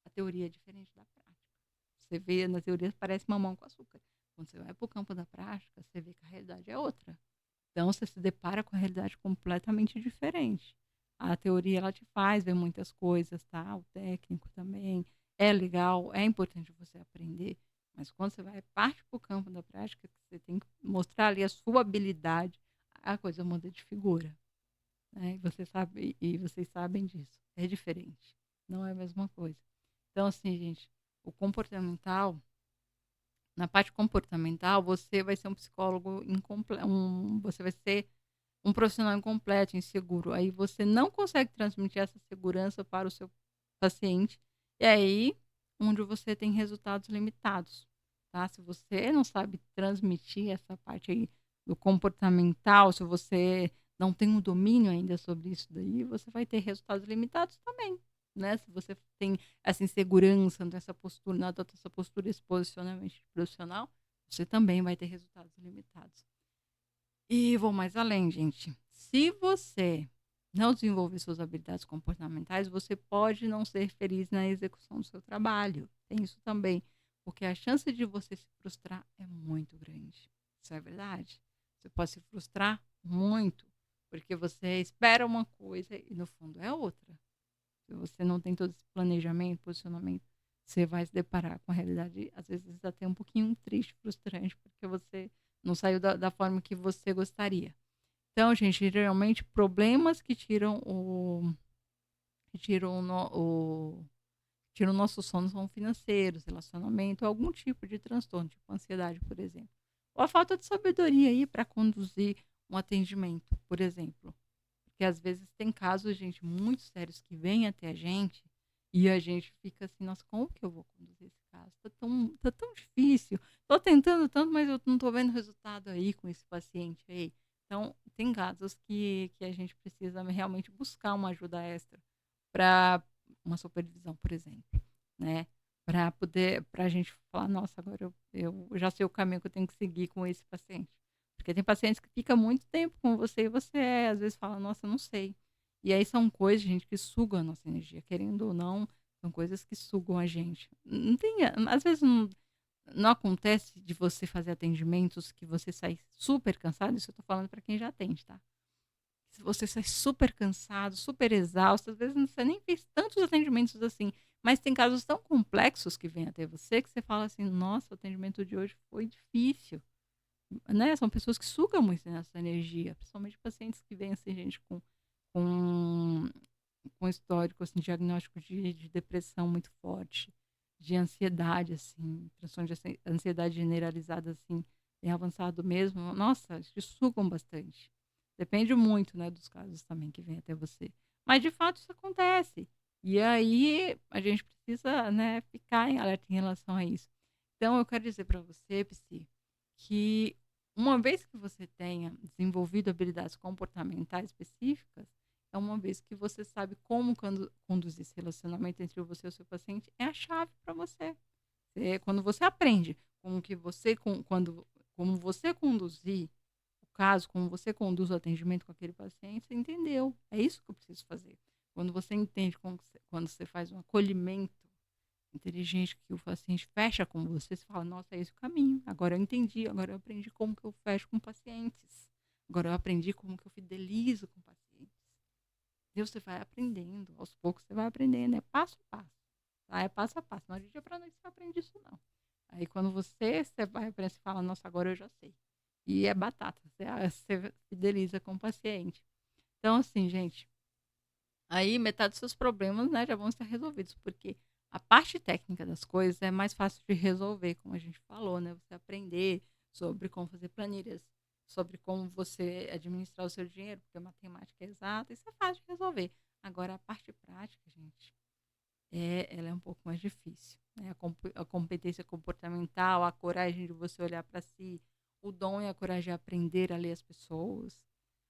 A teoria é diferente da prática. Você vê na teoria parece mamão com açúcar. Quando você vai para o campo da prática, você vê que a realidade é outra. Então você se depara com a realidade completamente diferente. A teoria ela te faz ver muitas coisas, tá? O técnico também é legal, é importante você aprender, mas quando você vai parte para o campo da prática, que você tem que mostrar ali a sua habilidade, a coisa muda de figura, né? E vocês sabem disso. É diferente, não é a mesma coisa. Então assim, gente, o comportamental na parte comportamental, você vai ser um psicólogo incompleto, você vai ser um profissional incompleto, inseguro. Aí você não consegue transmitir essa segurança para o seu paciente. E aí, onde você tem resultados limitados, tá? Se você não sabe transmitir essa parte aí do comportamental, se você não tem um domínio ainda sobre isso daí, você vai ter resultados limitados também, né? Se você tem essa insegurança, essa postura, não adota essa postura, esse posicionamento profissional, você também vai ter resultados limitados. E vou mais além, gente. Se você não desenvolver suas habilidades comportamentais, você pode não ser feliz na execução do seu trabalho. Tem isso também, porque a chance de você se frustrar é muito grande. Isso é verdade. Você pode se frustrar muito, porque você espera uma coisa e no fundo é outra. Se você não tem todo esse planejamento, posicionamento, você vai se deparar com a realidade, às vezes até um pouquinho triste, frustrante, porque você não saiu da forma que você gostaria. Então, gente, geralmente problemas que que tiram o, no- o- tiram o nosso sono são financeiros, relacionamento, algum tipo de transtorno, tipo ansiedade, por exemplo. Ou a falta de sabedoria aí para conduzir um atendimento, por exemplo. Porque às vezes tem casos, gente, muito sérios que vêm até a gente e a gente fica assim, nossa, como que eu vou conduzir esse caso? Tá tão difícil. Tô tentando tanto, mas eu não tô vendo resultado aí com esse paciente aí. Então, tem casos que a gente precisa realmente buscar uma ajuda extra para uma supervisão, por exemplo, né? Para a gente falar, nossa, agora eu já sei o caminho que eu tenho que seguir com esse paciente. Porque tem pacientes que ficam muito tempo com você e você às vezes fala, nossa, eu não sei. E aí são coisas, gente, que sugam a nossa energia, querendo ou não, são coisas que sugam a gente. Não tem, às vezes não acontece de você fazer atendimentos que você sai super cansado, isso eu tô falando para quem já atende, tá? Se você sai super cansado, super exausto, às vezes você nem fez tantos atendimentos assim, mas tem casos tão complexos que vêm até você que você fala assim, nossa, o atendimento de hoje foi difícil, né? São pessoas que sugam muito nessa energia, principalmente pacientes que vêm assim, gente com, com histórico, assim, diagnóstico de depressão muito forte, de ansiedade, assim, transtorno de ansiedade generalizada, assim, bem avançado mesmo. Nossa, eles sugam bastante. Depende muito, né, dos casos também que vem até você. Mas, de fato, isso acontece. E aí, a gente precisa, né, ficar em alerta em relação a isso. Então, eu quero dizer para você, Psy, que uma vez que você tenha desenvolvido habilidades comportamentais específicas, é uma vez que você sabe como conduzir esse relacionamento entre você e o seu paciente, é a chave para você. Quando você aprende como você conduzir o caso, como você conduz o atendimento com aquele paciente, você entendeu. É isso que eu preciso fazer. Quando você entende, quando você faz um acolhimento inteligente, que o paciente fecha com você, você fala, nossa, é esse o caminho. Agora eu entendi, agora eu aprendi como que eu fecho com pacientes. Agora eu aprendi como que eu fidelizo com pacientes. Deus, você vai aprendendo, aos poucos você vai aprendendo, é passo a passo. Tá? É passo a passo. Não é de dia para noite você aprende isso, não. Aí quando você vai aprender, você fala, nossa, agora eu já sei. E é batata, você fideliza com o paciente. Então, assim, gente, aí metade dos seus problemas, né, já vão estar resolvidos, porque a parte técnica das coisas é mais fácil de resolver, como a gente falou, né? Você aprender sobre como fazer planilhas, sobre como você administrar o seu dinheiro, porque a matemática é exata, isso é fácil de resolver. Agora, a parte prática, gente, ela é um pouco mais difícil, né? A competência comportamental, a coragem de você olhar para si, o dom e a coragem de aprender a ler as pessoas.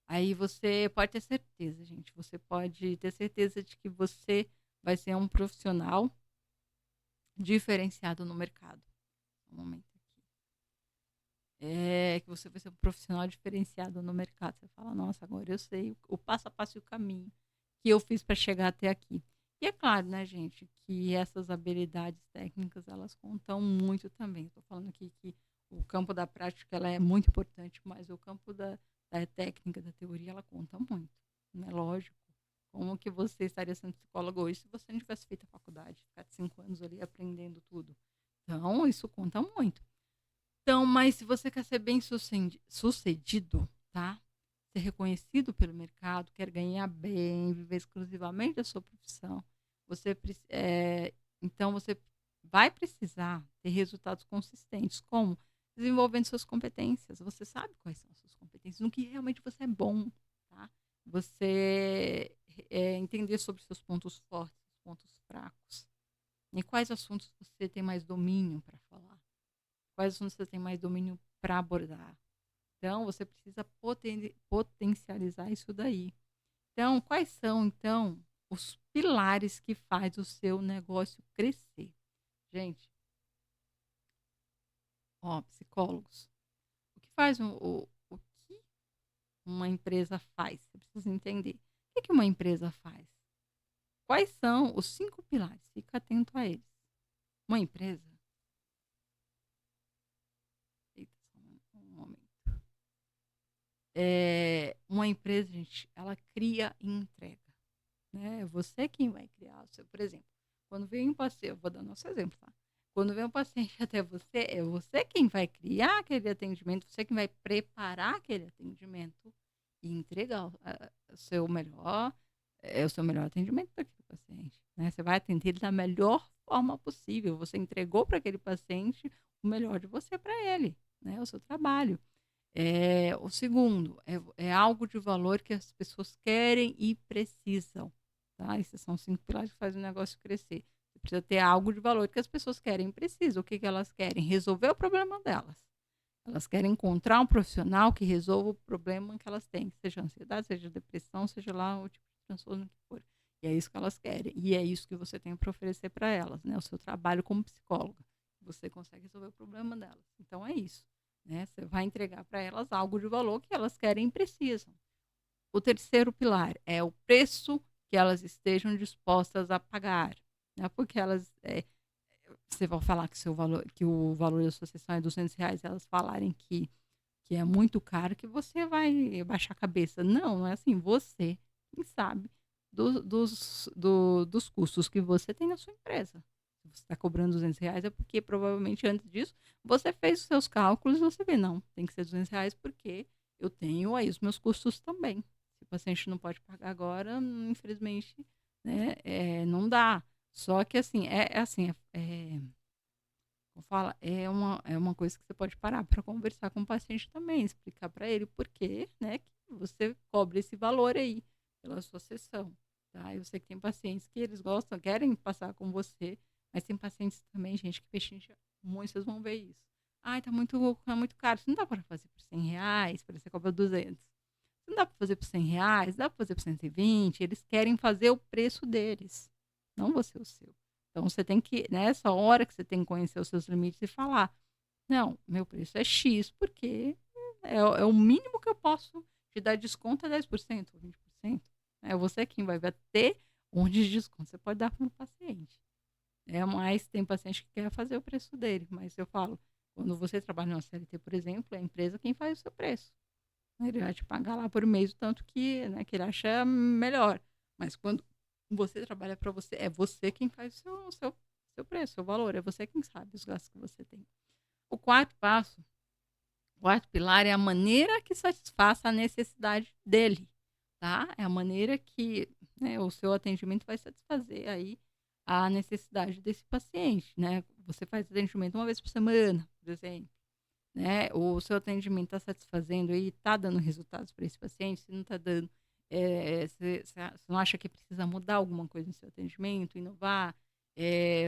Aí você pode ter certeza, gente, você pode ter certeza de que você vai ser um profissional diferenciado no mercado. Um momento aqui. Que você vai ser um profissional diferenciado no mercado. Você fala, nossa, agora eu sei o passo a passo e o caminho que eu fiz para chegar até aqui. E é claro, né, gente, que essas habilidades técnicas, elas contam muito também. Estou falando aqui que o campo da prática ela é muito importante, mas o campo da técnica, da teoria, ela conta muito. Né? Lógico. Como que você estaria sendo psicólogo hoje se você não tivesse feito a faculdade, ficar 5 anos ali aprendendo tudo? Então, isso conta muito. Então, mas se você quer ser bem sucedido, tá? Ser reconhecido pelo mercado, quer ganhar bem, viver exclusivamente da sua profissão, então você vai precisar ter resultados consistentes, como desenvolvendo suas competências. Você sabe quais são as suas competências, no que realmente você é bom, tá? Você entender sobre seus pontos fortes, pontos fracos, e quais assuntos você tem mais domínio para falar. Quais assuntos você tem mais domínio para abordar. Então, você precisa potencializar isso daí. Então, quais são, então, os pilares que faz o seu negócio crescer? Gente, ó, psicólogos, o que faz o que uma empresa faz? Você precisa entender. O que uma empresa faz? Quais são os 5 pilares? Fica atento a eles. Uma empresa. Eita, só um momento. Uma empresa, gente, ela cria e entrega. Né? É você quem vai criar o seu, por exemplo, quando vem um paciente, eu vou dar nosso exemplo, tá? Quando vem um paciente até você, é você quem vai criar aquele atendimento, você quem vai preparar aquele atendimento e entregar o seu melhor atendimento para aquele paciente, né? Você vai atender ele da melhor forma possível. Você entregou para aquele paciente o melhor de você para ele, né? O seu trabalho. O segundo é algo de valor que as pessoas querem e precisam. Tá? Esses são 5 pilares que fazem o negócio crescer. Você precisa ter algo de valor que as pessoas querem e precisam. O que, que elas querem? Resolver o problema delas. Elas querem encontrar um profissional que resolva o problema que elas têm, seja ansiedade, seja depressão, seja lá o tipo de transtorno que for. E é isso que elas querem. E é isso que você tem para oferecer para elas, né? O seu trabalho como psicóloga. Você consegue resolver o problema delas. Então é isso. Né? Você vai entregar para elas algo de valor que elas querem e precisam. O terceiro pilar é o preço que elas estejam dispostas a pagar. Né? Porque você vai falar que o valor da sua sessão é R$ 200, elas falarem que é muito caro, que você vai baixar a cabeça. Não, não é assim. Você, quem sabe, dos custos que você tem na sua empresa. Se você está cobrando R$ 200, é porque provavelmente antes disso você fez os seus cálculos e você vê, não, tem que ser R$ 200 porque eu tenho aí os meus custos também. Se o paciente não pode pagar agora, infelizmente, né, não dá. Só que assim, como fala, é uma coisa que você pode parar para conversar com o paciente também, explicar para ele por que, né, que você cobra esse valor aí pela sua sessão, tá? Eu sei que tem pacientes que eles gostam, querem passar com você, mas tem pacientes também, gente, que pechincha muito, vocês vão ver isso. Ai, tá muito caro, isso não dá para fazer por R$ 100, para você cobra 200. Não dá para fazer por R$ 100, dá para fazer por 120. Eles querem fazer o preço deles, não você o seu. Então você tem que, nessa hora que você tem que conhecer os seus limites e falar: não, meu preço é X, porque é o mínimo que eu posso te dar desconto é 10% ou 20%. É você quem vai ter onde de desconto você pode dar para o paciente. Mas tem paciente que quer fazer o preço dele, mas eu falo, quando você trabalha na CLT, por exemplo, é a empresa quem faz o seu preço. Ele vai te pagar lá por mês o tanto que, né, que ele acha melhor. Mas quando você trabalha para você, é você quem faz o seu preço, o seu valor. É você quem sabe os gastos que você tem. O quarto pilar é a maneira que satisfaça a necessidade dele, tá? É a maneira que, né, o seu atendimento vai satisfazer aí a necessidade desse paciente, né? Você faz atendimento uma vez por semana, por exemplo, né? O seu atendimento está satisfazendo e está dando resultados para esse paciente, se não está dando, você não acha que precisa mudar alguma coisa no seu atendimento, inovar?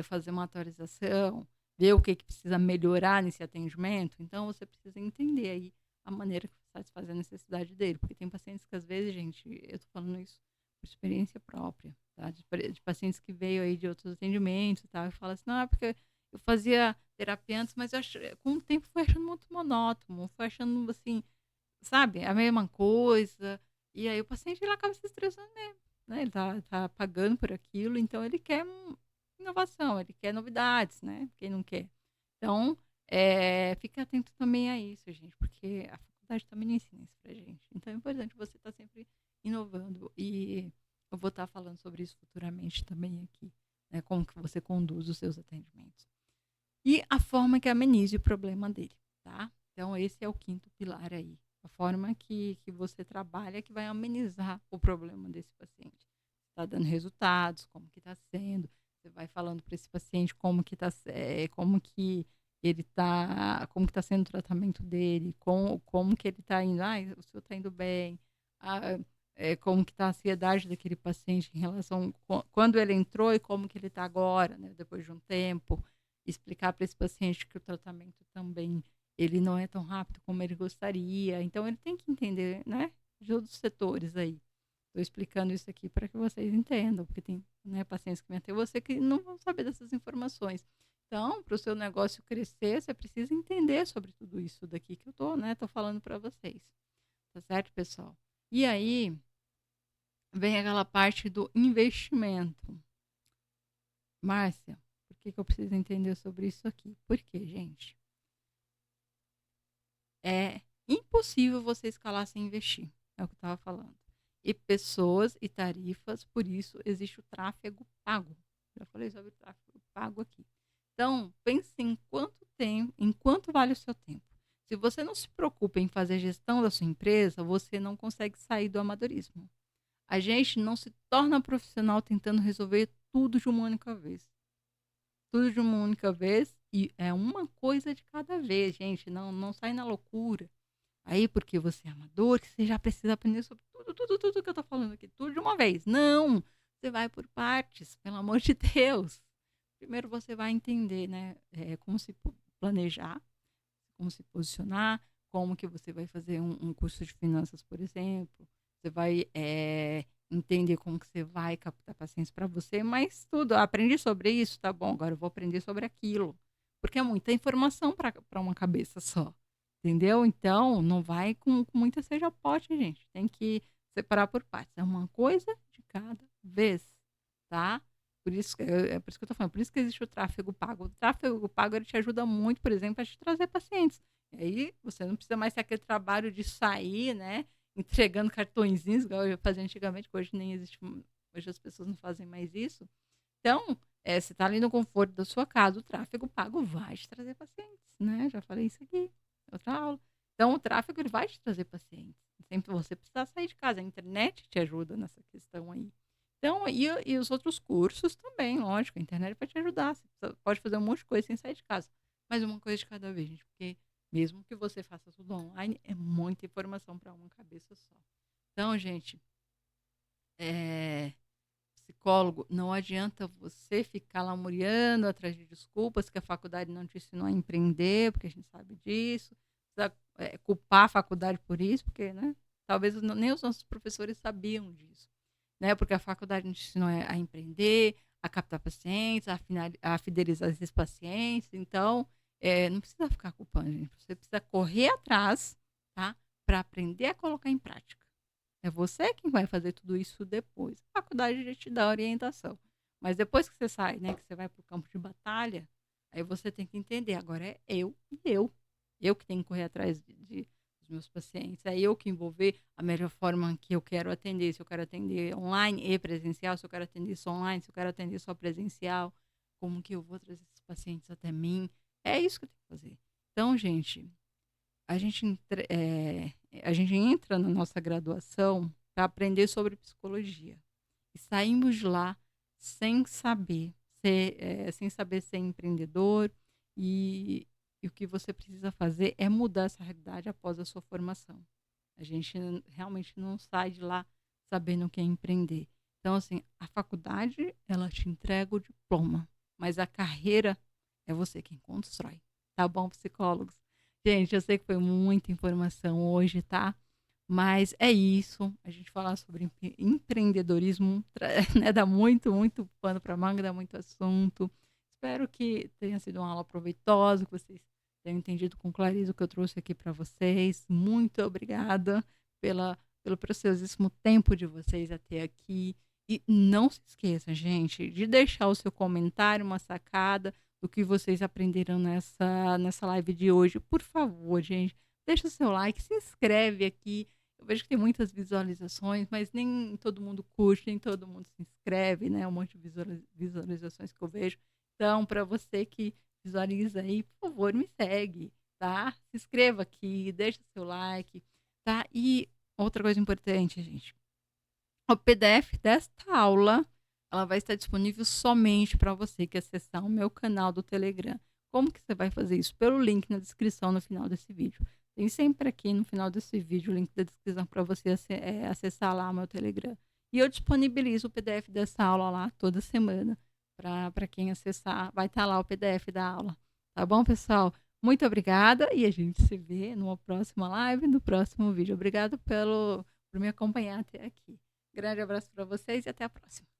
fazer uma atualização, ver o que precisa melhorar nesse atendimento, então você precisa entender aí a maneira que satisfaz a necessidade dele, porque tem pacientes que às vezes, gente, eu tô falando isso por experiência própria, tá? De pacientes que veio aí de outros atendimentos e tal, e fala assim, não, é porque eu fazia terapia antes, mas com o tempo foi achando muito monótono, foi achando assim, sabe, a mesma coisa, e aí o paciente ele acaba se estressando mesmo, né? Ele tá pagando por aquilo, então ele quer inovação, ele quer novidades, né? Quem não quer? Então, fica atento também a isso, gente, porque a faculdade também não ensina isso pra gente. Então é importante você estar sempre inovando. E eu vou estar falando sobre isso futuramente também aqui, né? Como que você conduz os seus atendimentos. E a forma que amenize o problema dele, tá? Então, esse é o quinto pilar aí. A forma que você trabalha que vai amenizar o problema desse paciente. Está dando resultados, como que está sendo. Você vai falando para esse paciente como que está, como que ele está, como que está sendo o tratamento dele, como que ele está indo. Ah, o senhor está indo bem. Ah, como que está a ansiedade daquele paciente em relação quando ele entrou e como que ele está agora, né, depois de um tempo. Explicar para esse paciente que o tratamento também ele não é tão rápido como ele gostaria. Então, ele tem que entender, né, de outros setores aí. Estou explicando isso aqui para que vocês entendam, porque tem, né, pacientes que vêm até você que não vão saber dessas informações. Então, para o seu negócio crescer, você precisa entender sobre tudo isso daqui que eu tô falando para vocês. Tá certo, pessoal? E aí, vem aquela parte do investimento. Márcia, por que eu preciso entender sobre isso aqui? Por quê, gente? É impossível você escalar sem investir. É o que eu estava falando. E pessoas e tarifas, por isso existe o tráfego pago. Já falei sobre o tráfego pago aqui. Então, pense em quanto tempo, em quanto vale o seu tempo. Se você não se preocupa em fazer gestão da sua empresa, você não consegue sair do amadorismo. A gente não se torna profissional tentando resolver tudo de uma única vez. Tudo de uma única vez e é uma coisa de cada vez, gente. Não sai na loucura. Aí, porque você é amador, que você já precisa aprender sobre tudo que eu tô falando aqui, tudo de uma vez. Não! Você vai por partes, pelo amor de Deus. Primeiro você vai entender, né, como se planejar, como se posicionar, como que você vai fazer um curso de finanças, por exemplo. Você vai entender como que você vai captar pacientes para você, mas tudo, aprendi sobre isso, tá bom, agora eu vou aprender sobre aquilo. Porque é muita informação para uma cabeça só. Entendeu? Então, não vai com muita seja pote, gente. Tem que separar por partes. É uma coisa de cada vez, tá? Por isso, é por isso que eu tô falando, por isso que existe o tráfego pago. O tráfego pago ele te ajuda muito, por exemplo, a te trazer pacientes. E aí você não precisa mais ter aquele trabalho de sair, né? Entregando cartõezinhos, igual eu fazia antigamente, que hoje nem existe, hoje as pessoas não fazem mais isso. Então, você está ali no conforto da sua casa, o tráfego pago vai te trazer pacientes, né? Já falei isso aqui, outra aula. Então, o tráfego ele vai te trazer pacientes. Sempre você precisa sair de casa. A internet te ajuda nessa questão aí. Então, e os outros cursos também, lógico. A internet vai te ajudar. Você pode fazer um monte de coisa sem sair de casa. Mas uma coisa de cada vez, gente. Porque mesmo que você faça tudo online, é muita informação para uma cabeça só. Então, gente, psicólogo, não adianta você ficar lamuriando atrás de desculpas que a faculdade não te ensinou a empreender, porque a gente sabe disso. Precisa, culpar a faculdade por isso, porque, né? Talvez nem os nossos professores sabiam disso, né? Porque a faculdade nos ensinou a empreender, a captar pacientes, a fidelizar esses pacientes. Então, não precisa ficar culpando, gente. Você precisa correr atrás, tá? Para aprender a colocar em prática. É você quem vai fazer tudo isso depois. A faculdade já te dá orientação. Mas depois que você sai, né, que você vai para o campo de batalha, aí você tem que entender. Agora é eu e eu. Eu que tenho que correr atrás dos meus pacientes. É eu que envolver a melhor forma que eu quero atender. Se eu quero atender online e presencial, se eu quero atender só online, se eu quero atender só presencial. Como que eu vou trazer esses pacientes até mim? É isso que eu tenho que fazer. Então, gente, a gente, a gente entra na nossa graduação para aprender sobre psicologia. E saímos de lá sem saber, sem saber ser empreendedor. E o que você precisa fazer é mudar essa realidade após a sua formação. A gente realmente não sai de lá sabendo o que é empreender. Então, assim, a faculdade, ela te entrega o diploma. mas a carreira é você quem constrói. Tá bom, psicólogos? Gente, eu sei que foi muita informação hoje, tá? Mas é isso. A gente falar sobre empreendedorismo, né, dá muito, muito pano para manga, dá muito assunto. Espero que tenha sido uma aula proveitosa, que vocês tenham entendido com clareza o que eu trouxe aqui para vocês. Muito obrigada pelo preciosíssimo tempo de vocês até aqui. E não se esqueça, gente, de deixar o seu comentário, uma sacada do que vocês aprenderam nessa live de hoje. Por favor, gente, deixa o seu like, se inscreve aqui. Eu vejo que tem muitas visualizações, mas nem todo mundo curte, nem todo mundo se inscreve, né? Um monte de visualizações que eu vejo. Então, para você que visualiza aí, por favor, me segue, tá? Se inscreva aqui, deixa seu like, tá? E outra coisa importante, gente. O PDF desta aula, ela vai estar disponível somente para você que acessar o meu canal do Telegram. Como que você vai fazer isso? Pelo link na descrição no final desse vídeo. Tem sempre aqui no final desse vídeo o link da descrição para você acessar lá o meu Telegram. E eu disponibilizo o PDF dessa aula lá toda semana para quem acessar. Vai estar lá o PDF da aula. Tá bom, pessoal? Muito obrigada e a gente se vê numa próxima live, no próximo vídeo. Obrigado por me acompanhar até aqui. Grande abraço para vocês e até a próxima.